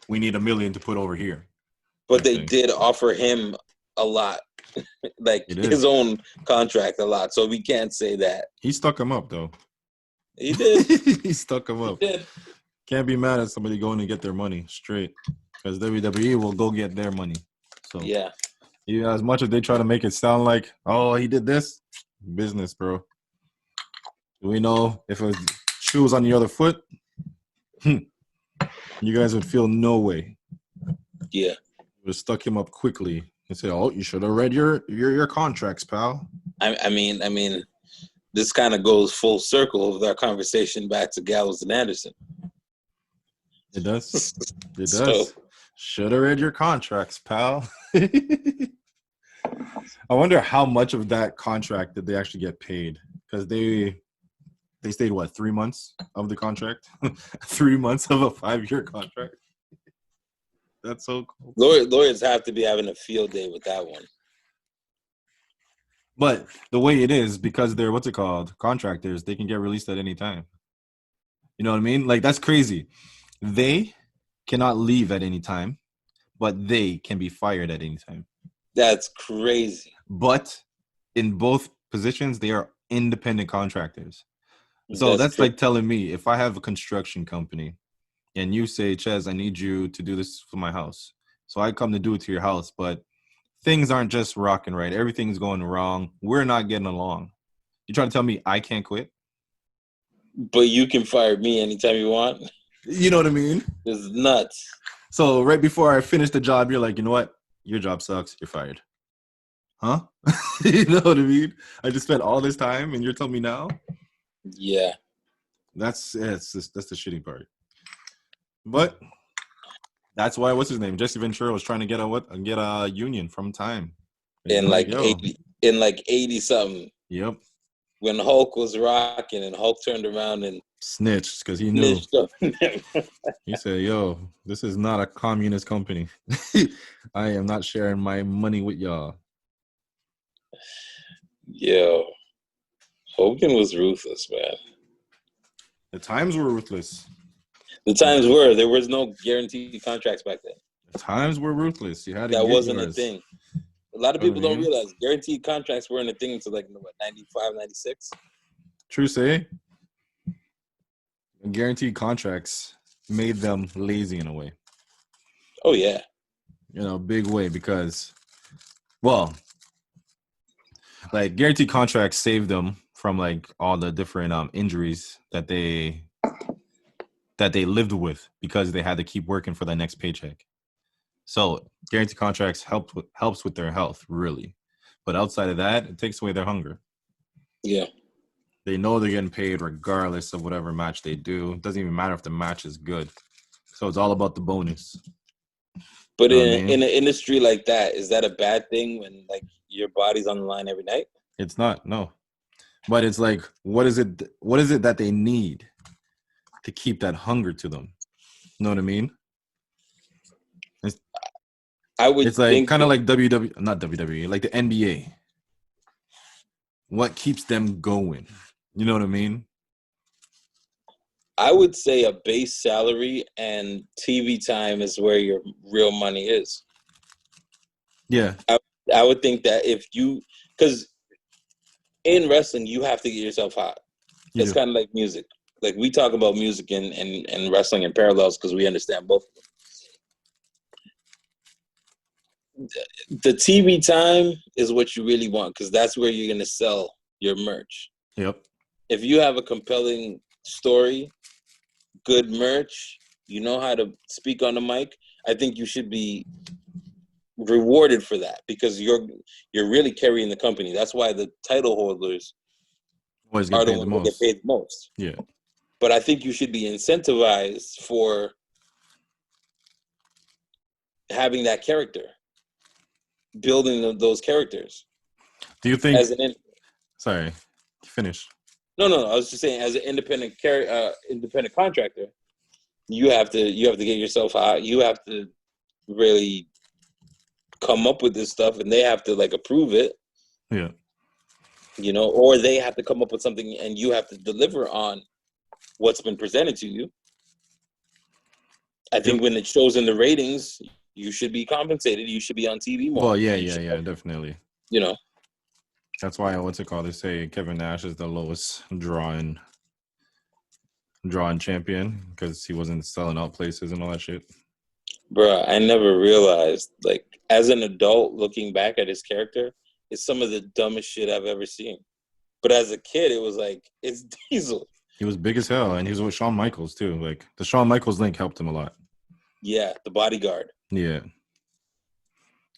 we need $1 million to put over here. but Type they thing. did offer him a lot, like It his is. own contract a lot. So we can't say that. He stuck him up though. He did. He stuck him He up. did. Can't be mad at somebody going to get their money straight, because WWE will go get their money. So Yeah. as much as they try to make it sound like, oh, he did this, business, bro. Do we know if a shoe was on the other foot? You guys would feel no way. Yeah. Would have stuck him up quickly and say, "Oh, you should have read your contracts, pal." I mean, this kind of goes full circle with our conversation back to Gallows and Anderson. It does. It So, does. Should have read your contracts, pal. I wonder how much of that contract did they actually get paid? Because they stayed, what, 3 months of the contract? 3 months of a 5-year contract? That's so cool. lawyers have to be having a field day with that one. But the way it is, because they're, what's it called, contractors, they can get released at any time. You know what I mean? Like, that's crazy. They cannot leave at any time, but they can be fired at any time. That's crazy. But in both positions, they are independent contractors. So that's crazy. like telling me, if I have a construction company and you say, Chez, I need you to do this for my house. So I come to do it to your house, but things aren't just rocking right. Everything's going wrong. We're not getting along. You trying to tell me I can't quit? But you can fire me anytime you want. You know what I mean? It's nuts. So right before I finish the job, you're like, you know what? Your job sucks. You're fired. Huh? You know what I mean? I just spent all this time and you're telling me now? Yeah. That's the shitty part. But that's why, what's his name? Jesse Ventura was trying to get a union from Time. He's like, yo, in like 80 something. yep, When Hulk was rocking and Hulk turned around and snitched because he knew. snitched on him. He said, yo, this is not a communist company. I am not sharing my money with y'all. Yo, Hogan was ruthless, man. The times were ruthless. The times were there was no guaranteed contracts back then. The times were ruthless. You had to That get wasn't yours. a thing. A lot of You know people what I don't mean? realize guaranteed contracts weren't a thing until like 95, 96. True say. Guaranteed contracts made them lazy in a way. Oh yeah. Big way because, well, like guaranteed contracts saved them from like all the different injuries that they lived with because they had to keep working for that next paycheck. So guaranteed contracts helps with their health, really. But outside of that, it takes away their hunger. Yeah. They know they're getting paid regardless of whatever match they do. It doesn't even matter if the match is good. So it's all about the bonus. But You know what I mean? in an industry like that, is that a bad thing when like your body's on the line every night? It's not, no. But it's like, what is it that they need to keep that hunger to them? You know what I mean? It's like kind of like not WWE, like the NBA. What keeps them going? You know what I mean? I would say a base salary and TV time is where your real money is. Yeah. I would think that because in wrestling, you have to get yourself hot. It's kind of like music. Like we talk about music and wrestling in parallels because we understand both of them. The TV time is what you really want because that's where you're going to sell your merch. Yep. If you have a compelling story, good merch, you know how to speak on the mic, I think you should be rewarded for that because you're really carrying the company. That's why the title holders Always are get the paid ones the that get most. paid the most. Yeah. But I think you should be incentivized for having that character, building those characters. Do you think? Sorry, finish. No. I was just saying, as an independent contractor, you have to get yourself out. You have to really come up with this stuff, and they have to like approve it. Yeah. Or they have to come up with something, and you have to deliver on what's been presented to you. I think when it shows in the ratings, you should be compensated. You should be on TV more. Well, yeah, definitely. That's why what's it called? They say Kevin Nash is the lowest drawing champion because he wasn't selling out places and all that shit. Bruh, I never realized, like, as an adult looking back at his character, it's some of the dumbest shit I've ever seen. But as a kid, it was like, it's Diesel. He was big as hell, and he was with Shawn Michaels too. Like the Shawn Michaels link helped him a lot. Yeah, the bodyguard. Yeah.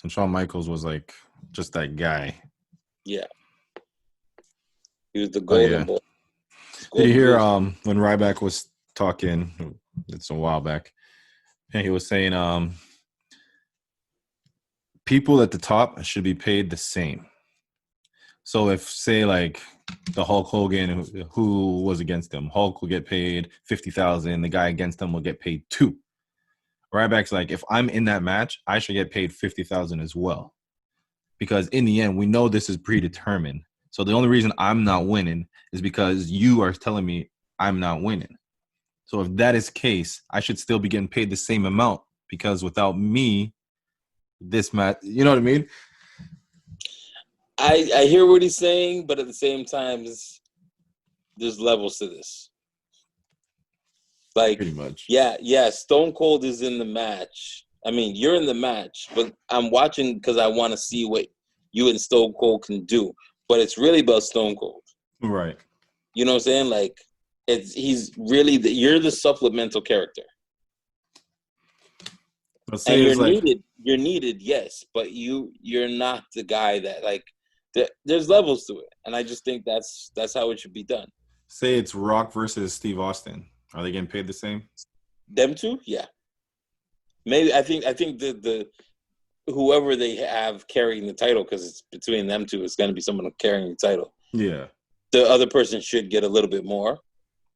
And Shawn Michaels was like just that guy. Yeah. He was the golden boy. Did you hear when Ryback was talking, it's a while back, and he was saying people at the top should be paid the same. So if, say, like the Hulk Hogan who was against him, Hulk will get paid $50,000, the guy against him will get paid $2,000. Ryback's like, if I'm in that match, I should get paid $50,000 as well. Because in the end, we know this is predetermined. So the only reason I'm not winning is because you are telling me I'm not winning. So if that is the case, I should still be getting paid the same amount because without me, this match, you know what I mean? I hear what he's saying, but at the same time, there's levels to this. Like, pretty much. Yeah, Stone Cold is in the match. I mean, you're in the match, but I'm watching because I want to see what you and Stone Cold can do. But it's really about Stone Cold. Right. You know what I'm saying? Like, he's really you're the supplemental character. And you're needed, yes, but you're not the guy that like. There's levels to it, and I just think that's how it should be done. Say it's Rock versus Steve Austin. Are they getting paid the same? Them two, yeah. Maybe I think the whoever they have carrying the title, because it's between them two, it's going to be someone carrying the title. Yeah. The other person should get a little bit more,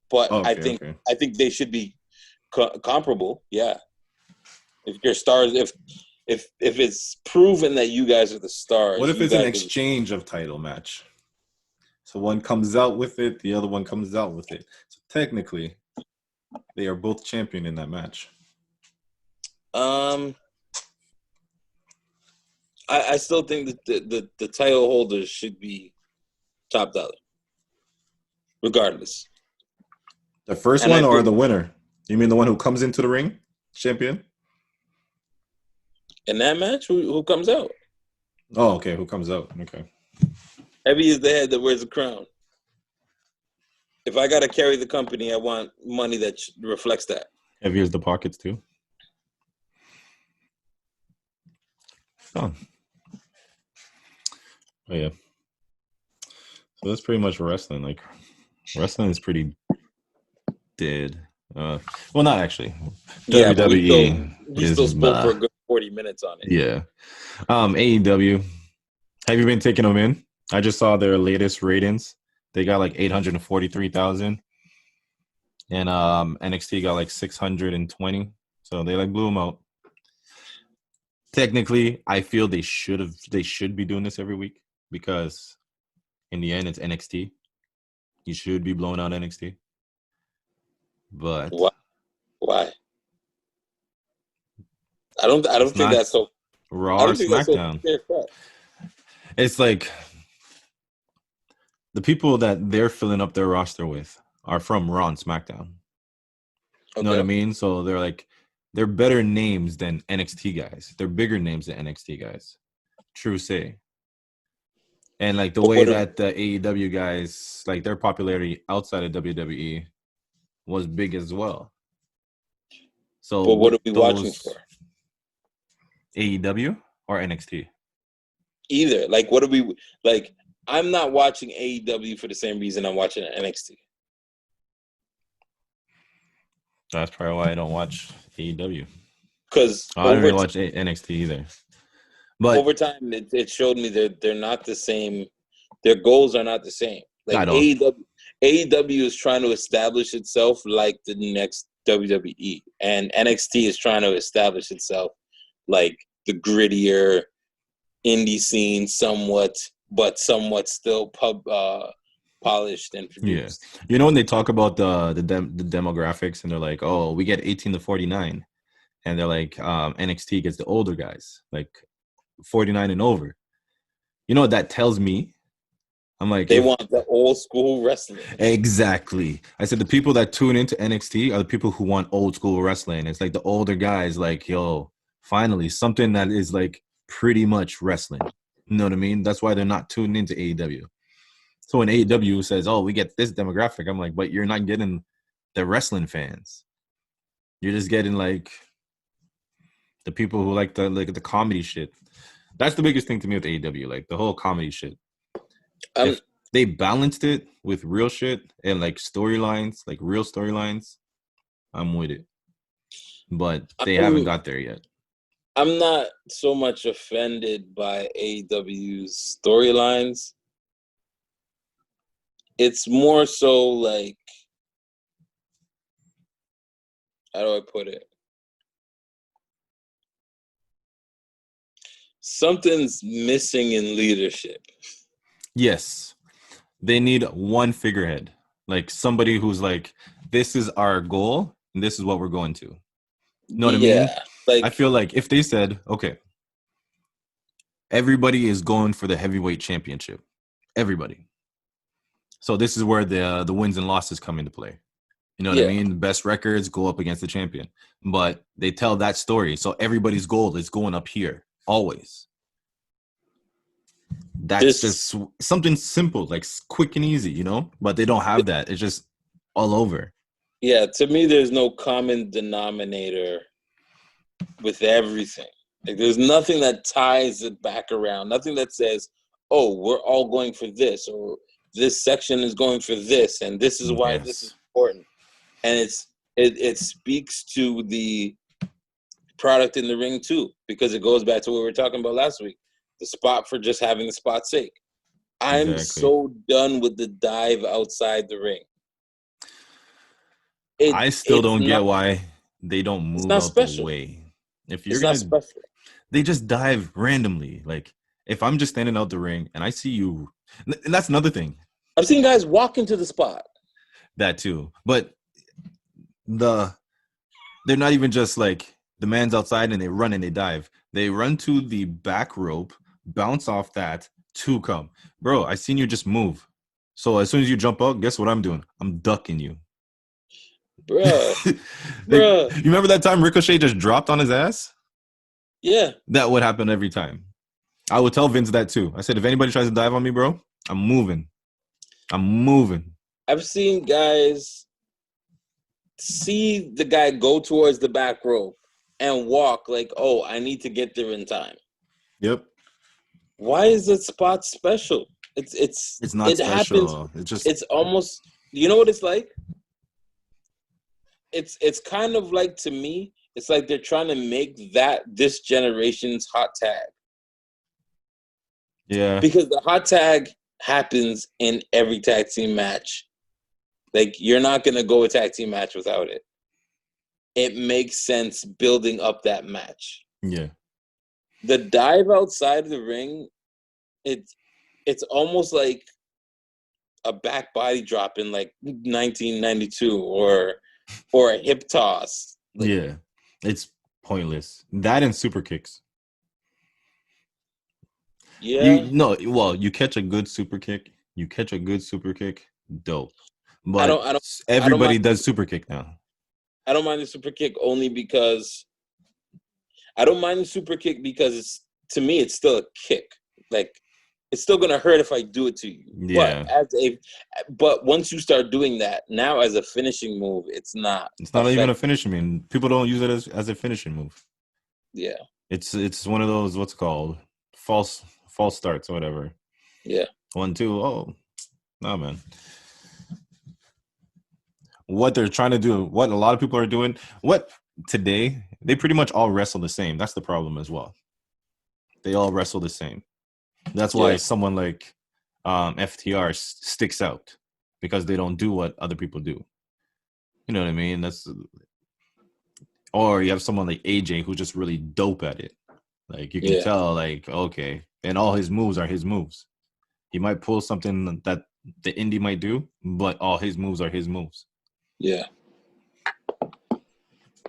but I Okay. think Okay. they should be comparable. Yeah, if you're stars, if it's proven that you guys are the What stars, if you it's an guys exchange of title match? So one comes out with it, the other one comes out with it. So technically, they are both champion in that match. I still think that the title holders should be top dollar, regardless. The first And I one or think the winner? You mean the one who comes into the ring, champion? in that match, who comes out? Oh, okay. Who comes out? Okay. Heavy is the head that wears the crown. If I got to carry the company, I want money that reflects that. Heavy as the pockets too. Oh. Oh yeah. So that's pretty much wrestling. Like wrestling is pretty dead. Well, not actually. Yeah, but WWE we still is spoke for a good 40 minutes on it. yeah. AEW. Have you been taking them in? I just saw their latest ratings. They got like 843,000, and NXT got like 620. So they like blew them out. Technically, I feel they should be doing this every week because in the end, it's NXT. You should be blowing out NXT. But why? I don't think that's so. Raw I or don't think that's so SmackDown. clear cut. It's like the people that they're filling up their roster with are from Raw and SmackDown. You know what I mean? So they're better names than NXT guys. They're bigger names than NXT guys. True say. And like the way that the AEW guys, like their popularity outside of WWE was big as well. So but what are we watching for? AEW or NXT? Either. Like, what are we like? I'm not watching AEW for the same reason I'm watching NXT. That's probably why I don't watch AEW. Because I don't really watch NXT either. But over time, it showed me that they're not the same. Their goals are not the same. Like AEW is trying to establish itself like the next WWE, and NXT is trying to establish itself like the grittier indie scene, somewhat still polished and produced. Yeah, you know when they talk about the demographics and they're like, oh, we get 18 to 49, and they're like, NXT gets the older guys, like 49 and over. You know what that tells me? I'm like, they want the old school wrestling. Exactly. I said the people that tune into NXT are the people who want old school wrestling. It's like the older guys, like, yo, finally something that is like pretty much wrestling. You know what I mean? That's why they're not tuned into AEW. So when AEW says, oh, we get this demographic, I'm like, but you're not getting the wrestling fans. You're just getting like the people who like the comedy shit. That's the biggest thing to me with AEW, like the whole comedy shit. If they balanced it with real shit and like storylines, like real storylines, I'm with it. But they haven't got there yet. I'm not so much offended by AEW's storylines. It's more so like, how do I put it? Something's missing in leadership. Yes. They need one figurehead. Like somebody who's like, this is our goal and this is what we're going to. You know what I mean? Like, I feel like if they said, okay, everybody is going for the heavyweight championship. Everybody. So this is where the wins and losses come into play. You know what I mean? The best records go up against the champion. But they tell that story. So everybody's goal is going up here. Always. That's just something simple, like quick and easy, you know? But they don't have that. It's just all over. Yeah, to me, there's no common denominator with everything. Like, there's nothing that ties it back around. Nothing that says, oh, we're all going for this, or this section is going for this, and this is why this is important. And it speaks to the product in the ring too, because it goes back to what we were talking about last week. The spot for just having the spot's sake. I'm Exactly. so done with the dive outside the ring. I still It's don't get not. why they don't It's move not out the special. way. If you're It's not gonna, special. they just dive randomly. Like if I'm just standing out the ring and I see you, and that's another thing. I've seen guys walk into the spot. That too, but they're not even just like the man's outside and they run and they dive. They run to the back rope, bounce off that to come. Bro, I seen you just move. So as soon as you jump out, guess what I'm doing? I'm ducking you. Bruh. Like, Bruh. you remember that time Ricochet just dropped on his ass? Yeah. That would happen every time. I would tell Vince that too. I said, if anybody tries to dive on me, bro, I'm moving. I'm moving. I've seen guys see the guy go towards the back rope and walk like, oh, I need to get there in time. Yep. Why is the spot special? It's not It happens. special. It's just It's almost, you know what it's like? It's kind of like, to me, it's like they're trying to make that this generation's hot tag. yeah. Because the hot tag happens in every tag team match. Like, you're not going to go a tag team match without it. It makes sense building up that match. Yeah. The dive outside the ring, it's almost like a back body drop in like 1992 or a hip toss. Like, Yeah. It's pointless. That and super kicks. yeah. You catch a good super kick. Dope. But I don't everybody mind. does super kick now. I don't mind the super kick only because I don't mind the super kick because it's, to me, it's still a kick. Like, it's still gonna hurt if I do it to you. Yeah. But once you start doing that, now as a finishing move, it's not. It's not even a finishing move. People don't use it as a finishing move. Yeah. It's one of those, what's it called? False starts or whatever. Yeah. 1, 2. Oh, no, man. What they're trying to do, what a lot of people are doing, what today, they pretty much all wrestle the same. That's the problem as well. They all wrestle the same. That's why someone like FTR sticks out, because they don't do what other people do. You know what I mean? Or you have someone like AJ who's just really dope at it. Like, you can tell, like, okay, and all his moves are his moves. He might pull something that the indie might do, but all his moves are his moves. Yeah. I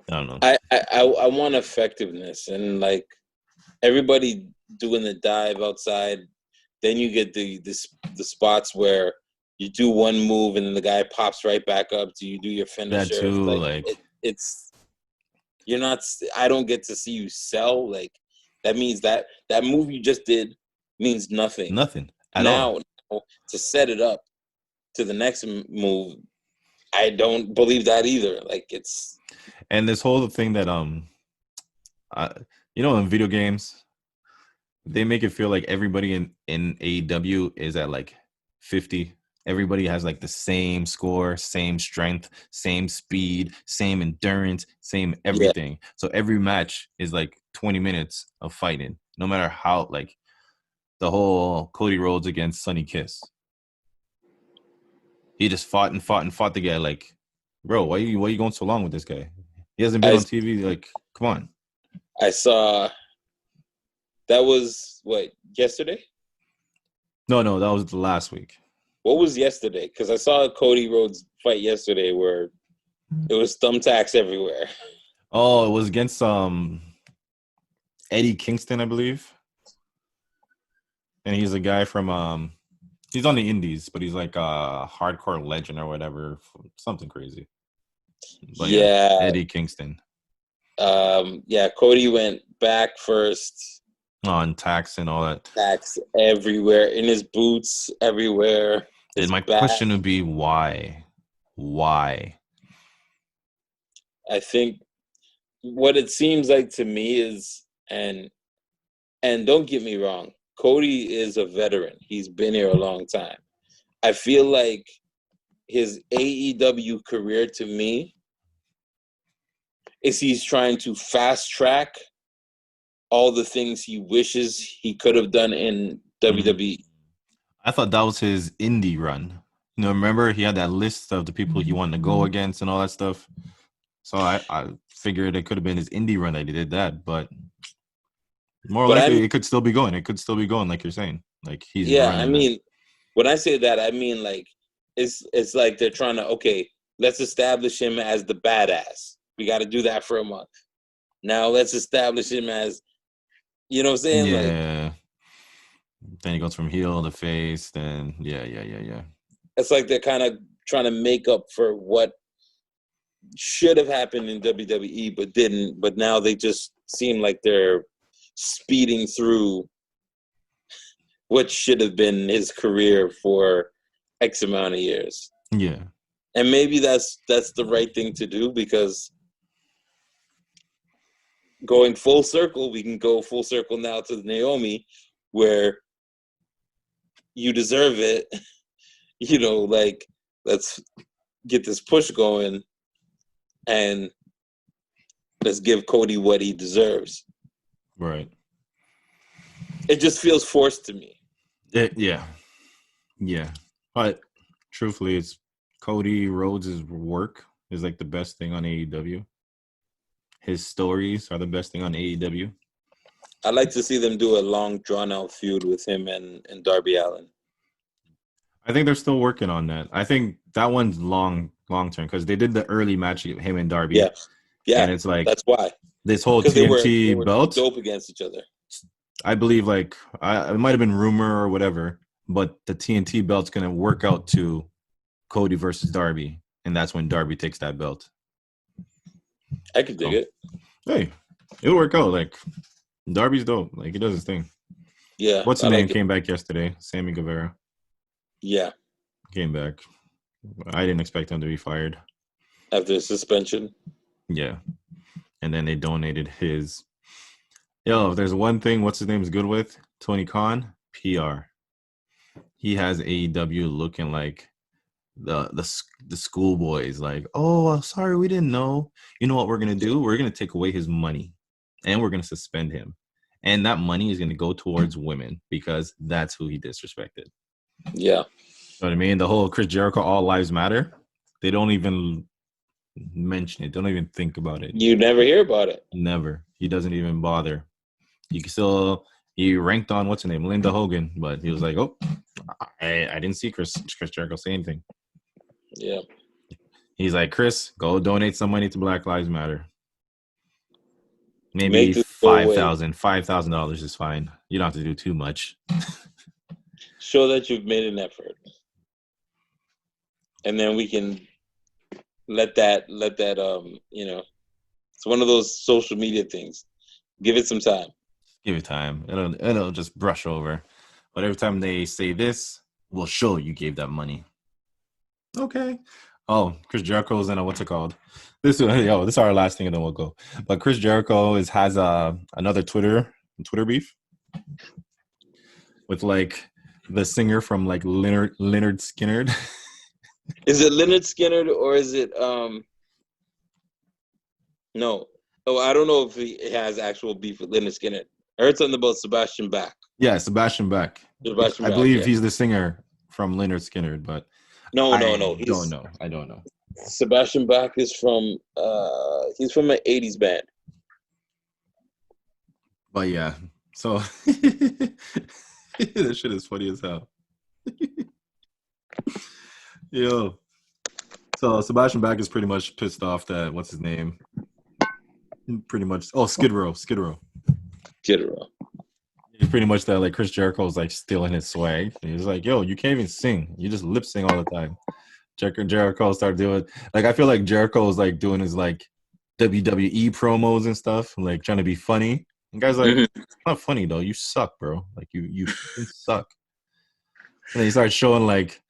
don't know. I want effectiveness, and like everybody doing the dive outside. Then you get the spots where you do one move and then the guy pops right back up. Do you do your finisher? That too, It's you're not. I don't get to see you sell. Like, that means that move you just did means nothing. Nothing at all. Now, to set it up to the next move, I don't believe that either. Like, it's. And this whole thing that in video games, they make it feel like everybody in AEW is at like 50. Everybody has like the same score, same strength, same speed, same endurance, same everything. Yeah. So every match is like 20 minutes of fighting, no matter how, like the whole Cody Rhodes against Sonny Kiss. He just fought the guy. Like, bro, why you going so long with this guy? He hasn't been on TV. Like, come on. I saw that was what, yesterday? No, that was the last week. What was yesterday? Because I saw a Cody Rhodes fight yesterday where it was thumbtacks everywhere. Oh, it was against Eddie Kingston, I believe. And he's a guy from he's on the indies, but he's like a hardcore legend or whatever, something crazy. But yeah, Eddie Kingston. Cody went back first. On tax and all that. Tax everywhere, in his boots, everywhere. And my question would be, why? Why? I think what it seems like to me is, and don't get me wrong, Cody is a veteran. He's been here a long time. I feel like his AEW career, to me, is he's trying to fast track all the things he wishes he could have done in WWE. I thought that was his indie run. You know, remember he had that list of the people he wanted to go against and all that stuff. So I figured it could have been his indie run that he did that, but more But likely it could still be going. It could still be going, like you're saying. Like he's yeah, I running. mean, when I say that, I mean like it's like they're trying to, okay, let's establish him as the badass. We got to do that for a month. Now let's establish him as, you know what I'm saying? Like, Yeah. Then he goes from heel to face. Then yeah. it's like they're kind of trying to make up for what should have happened in WWE but didn't. But now they just seem like they're speeding through what should have been his career for X amount of years. Yeah. And maybe that's the right thing to do, because going full circle, we can go full circle now to Naomi, where you deserve it. You know, like, let's get this push going and let's give Cody what he deserves. Right. It just feels forced to me. Yeah. But truthfully, it's Cody Rhodes' work is like the best thing on AEW. His stories are the best thing on AEW. I'd like to see them do a long, drawn-out feud with him and Darby Allin. I think they're still working on that. I think that one's long term because they did the early match of him and Darby. Yeah, and it's like that's why. This whole Because TNT they were belt, dope against each other. I believe, like it might have been rumor or whatever, but the TNT belt's gonna work out to Cody versus Darby, and that's when Darby takes that belt. I could dig it. Hey, it'll work out. Like Darby's dope. Like he does his thing. Yeah. What's his name came back yesterday? Sammy Guevara. Yeah. Came back. I didn't expect him to be fired. After suspension? Yeah. And then they donated his. If there's one thing, what's his name is good with? Tony Khan, PR. He has AEW looking like the schoolboys. Like, oh, sorry, we didn't know. You know what we're gonna do? We're gonna take away his money, and we're gonna suspend him, and that money is gonna go towards women because that's who he disrespected. Yeah. You know what I mean? The whole Chris Jericho All Lives Matter. They don't even mention it. Don't even think about it. You never hear about it. Never. He doesn't even bother. You can still. He ranked on what's her name, Linda Hogan, but he was like, "Oh, I didn't see Chris Jericho say anything." Yeah. He's like, "Chris, go donate some money to Black Lives Matter. Maybe $5,000 is fine. You don't have to do too much. Show that you've made an effort, and then we can let that it's one of those social media things. Give it some time. Give it time. It'll just brush over. But every time they say this, we'll show you gave that money. Okay. Oh, Chris Jericho's in a what's it called? This is our last thing, and then we'll go. But Chris Jericho has another Twitter beef with like the singer from like Leonard Skinner. Is it Leonard Skinner or is it no? Oh, I don't know if he has actual beef with Leonard Skinner. I heard something about Sebastian Bach. Yeah, Sebastian Bach. I believe he's the singer from Leonard Skinner, but no. I don't know. Sebastian Bach is from he's from an 80s band. But yeah, so this shit is funny as hell. Yo. So Sebastian Bach is pretty much pissed off that what's his name? Pretty much Skid Row. He's pretty much that like Chris Jericho is like stealing his swag. He's like, yo, you can't even sing. You just lip sing all the time. Jericho started doing like I feel like Jericho is like doing his like WWE promos and stuff, like trying to be funny. And guys like, it's not funny though. You suck, bro. Like you suck. And then he started showing like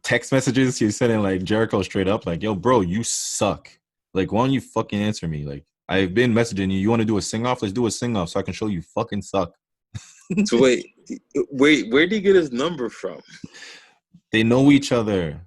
text messages. He's sending like Jericho straight up, like, yo, bro, you suck. Like, why don't you fucking answer me? Like, I've been messaging you. You want to do a sing off? Let's do a sing off so I can show you fucking suck. So wait, where did he get his number from? They know each other.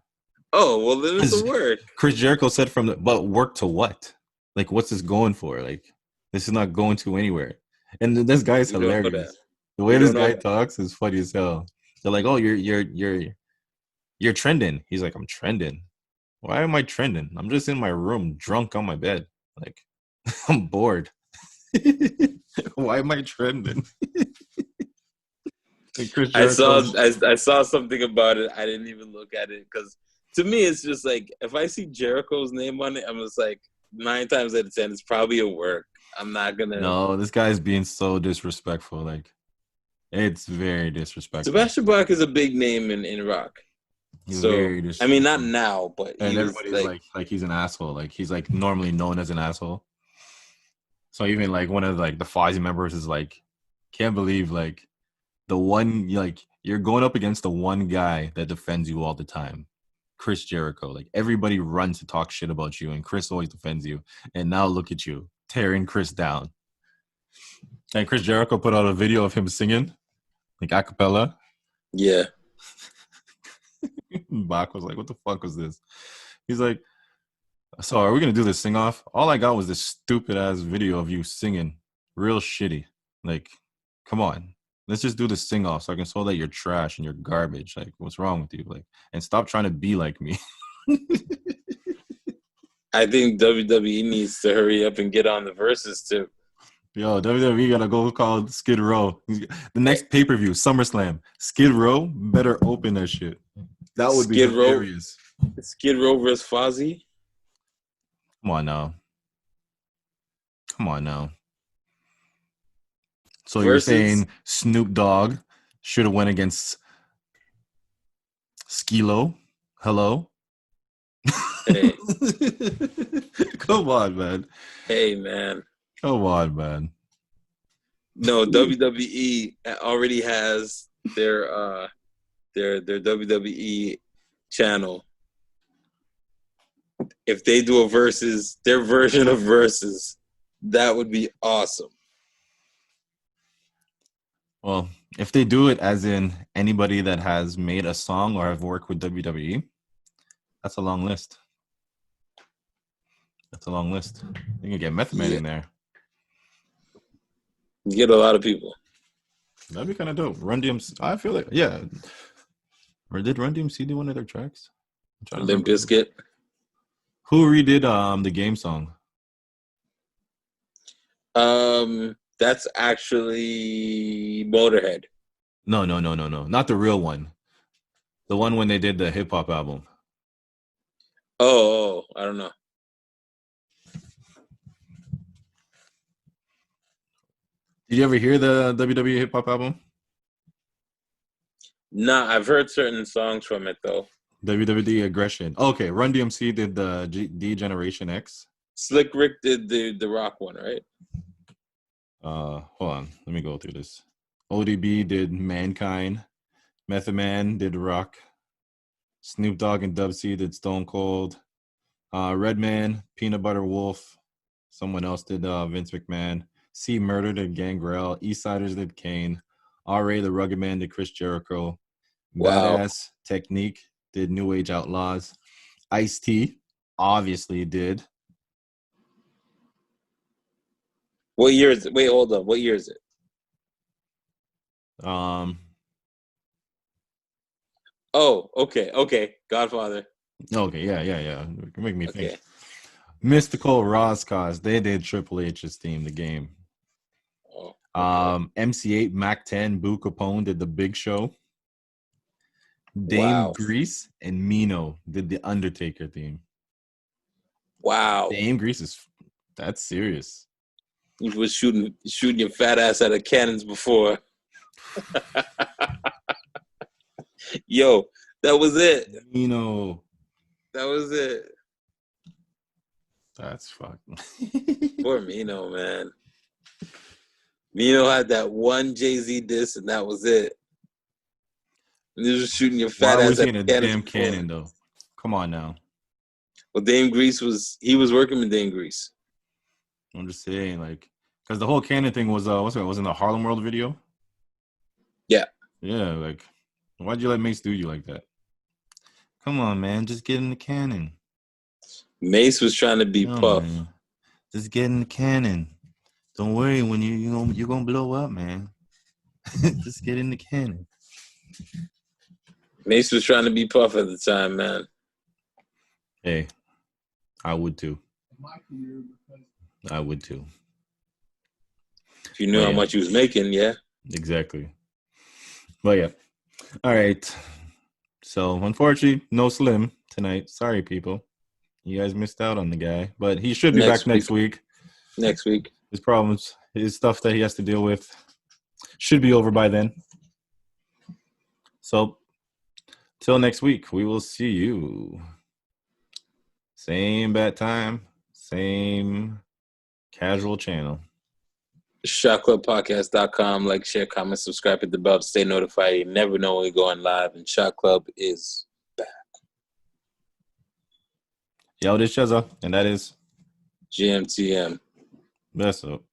Oh, well, then it's a word. Chris Jericho said but work to what? Like, what's this going for? Like, this is not going to anywhere. And this guy's We don't know that. hilarious. The way We this don't know guy that. talks is funny as hell. They're like, "Oh, you're trending." He's like, "I'm trending. Why am I trending? I'm just in my room, drunk on my bed. Like, I'm bored. Why am I trending?" And Chris Jericho's I saw something about it. I didn't even look at it because to me it's just like if I see Jericho's name on it, I'm just like 9 times out of 10 it's probably a work. I'm not gonna. no, this guy's being so disrespectful. Like, it's very disrespectful. Sebastian Bach is a big name in rock. He's So very I mean, not disrespectful. now, but And he was everybody's like he's an asshole. Like, he's like normally known as an asshole. So even like one of like the Fozzy members is like, can't believe like the one, like, you're going up against the one guy that defends you all the time, Chris Jericho. Like, everybody runs to talk shit about you, and Chris always defends you. And now look at you tearing Chris down. And Chris Jericho put out a video of him singing like a cappella. yeah. Bach was like, "What the fuck was this?" He's like, "So are we gonna do this sing off? All I got was this stupid ass video of you singing, real shitty. Like, come on, let's just do the sing off so I can show that you're trash and you're garbage. Like, what's wrong with you? Like, and stop trying to be like me." I think WWE needs to hurry up and get on the verses too. Yo, WWE gotta go call Skid Row. The next pay per view, SummerSlam. Skid Row better open that shit. That would be Skid Row, hilarious. Skid Row versus Fozzy. Come on now. Come on now. So you're Versus saying Snoop Dogg should have went against Skilo? Hello? hey, Come on, man. hey man. Come on, man. No, WWE already has their WWE channel. If they do a versus, their version of versus, that would be awesome. Well, if they do it as in anybody that has made a song or have worked with WWE, that's a long list. That's a long list. You can get Method Man in there. You get a lot of people. That'd be kind of dope. Run DMC. I feel like, yeah. Or did Run DMC do one of their tracks? I'm trying to Limp remember. Bizkit. Who redid the game song? That's actually Motorhead. No. Not the real one. The one when they did the hip hop album. Oh, I don't know. Did you ever hear the WWE hip hop album? Nah, I've heard certain songs from it though. WWE Aggression. Okay, Run DMC did the D Generation X. Slick Rick did the rock one, right? Hold on. Let me go through this. ODB did Mankind. Method Man did Rock. Snoop Dogg and Dub C did Stone Cold. Redman, Peanut Butter Wolf. Someone else did Vince McMahon. C Murder did Gangrel. Eastsiders did Kane. R.A. the Rugged Man did Chris Jericho. Wow. Badass Technique did New Age Outlaws. Ice-T obviously did. What year is it? Wait, hold on. What year is it? Oh, okay. Godfather. Okay, yeah. Make me think. Okay. Mystical Roscos, they did Triple H's theme, the game. Oh, okay. MC8, Mac 10, Boo Capone did the Big Show. Dame Wow. Grease and Mino did the Undertaker theme. Wow. Dame Grease that's serious. You was shooting your fat ass out of cannons before. Yo, that was it. Mino. That was it. That's fucking. Poor Mino, man. Mino had that one Jay-Z diss, and that was it. And you was shooting your fat Why ass was he out in a of cannons damn before. cannon though? Come on now. Well, Dame Grease was working with Dame Grease. I'm just saying, like, because the whole cannon thing was was in the Harlem World video. Yeah. Yeah, like, why'd you let Mace do you like that? Come on, man, just get in the cannon. Mace was trying to be No, Puff. man. Just get in the cannon. Don't worry when you're gonna blow up, man. Just get in the cannon. Mace was trying to be Puff at the time, man. Hey, I would too. I would too. If you knew how much he was making, yeah. Exactly. But yeah. All right. So unfortunately, no Slim tonight. Sorry, people. You guys missed out on the guy. But he should be back next week. Next week. His problems, his stuff that he has to deal with should be over by then. So till next week, we will see you. Same bat time, same casual channel. ShotClubPodcast.com. Like, share, comment, subscribe, hit the bell to stay notified. You never know when we're going live. And Shot Club is back. Yo, this is Chezza, and that is GMTM. Mess up.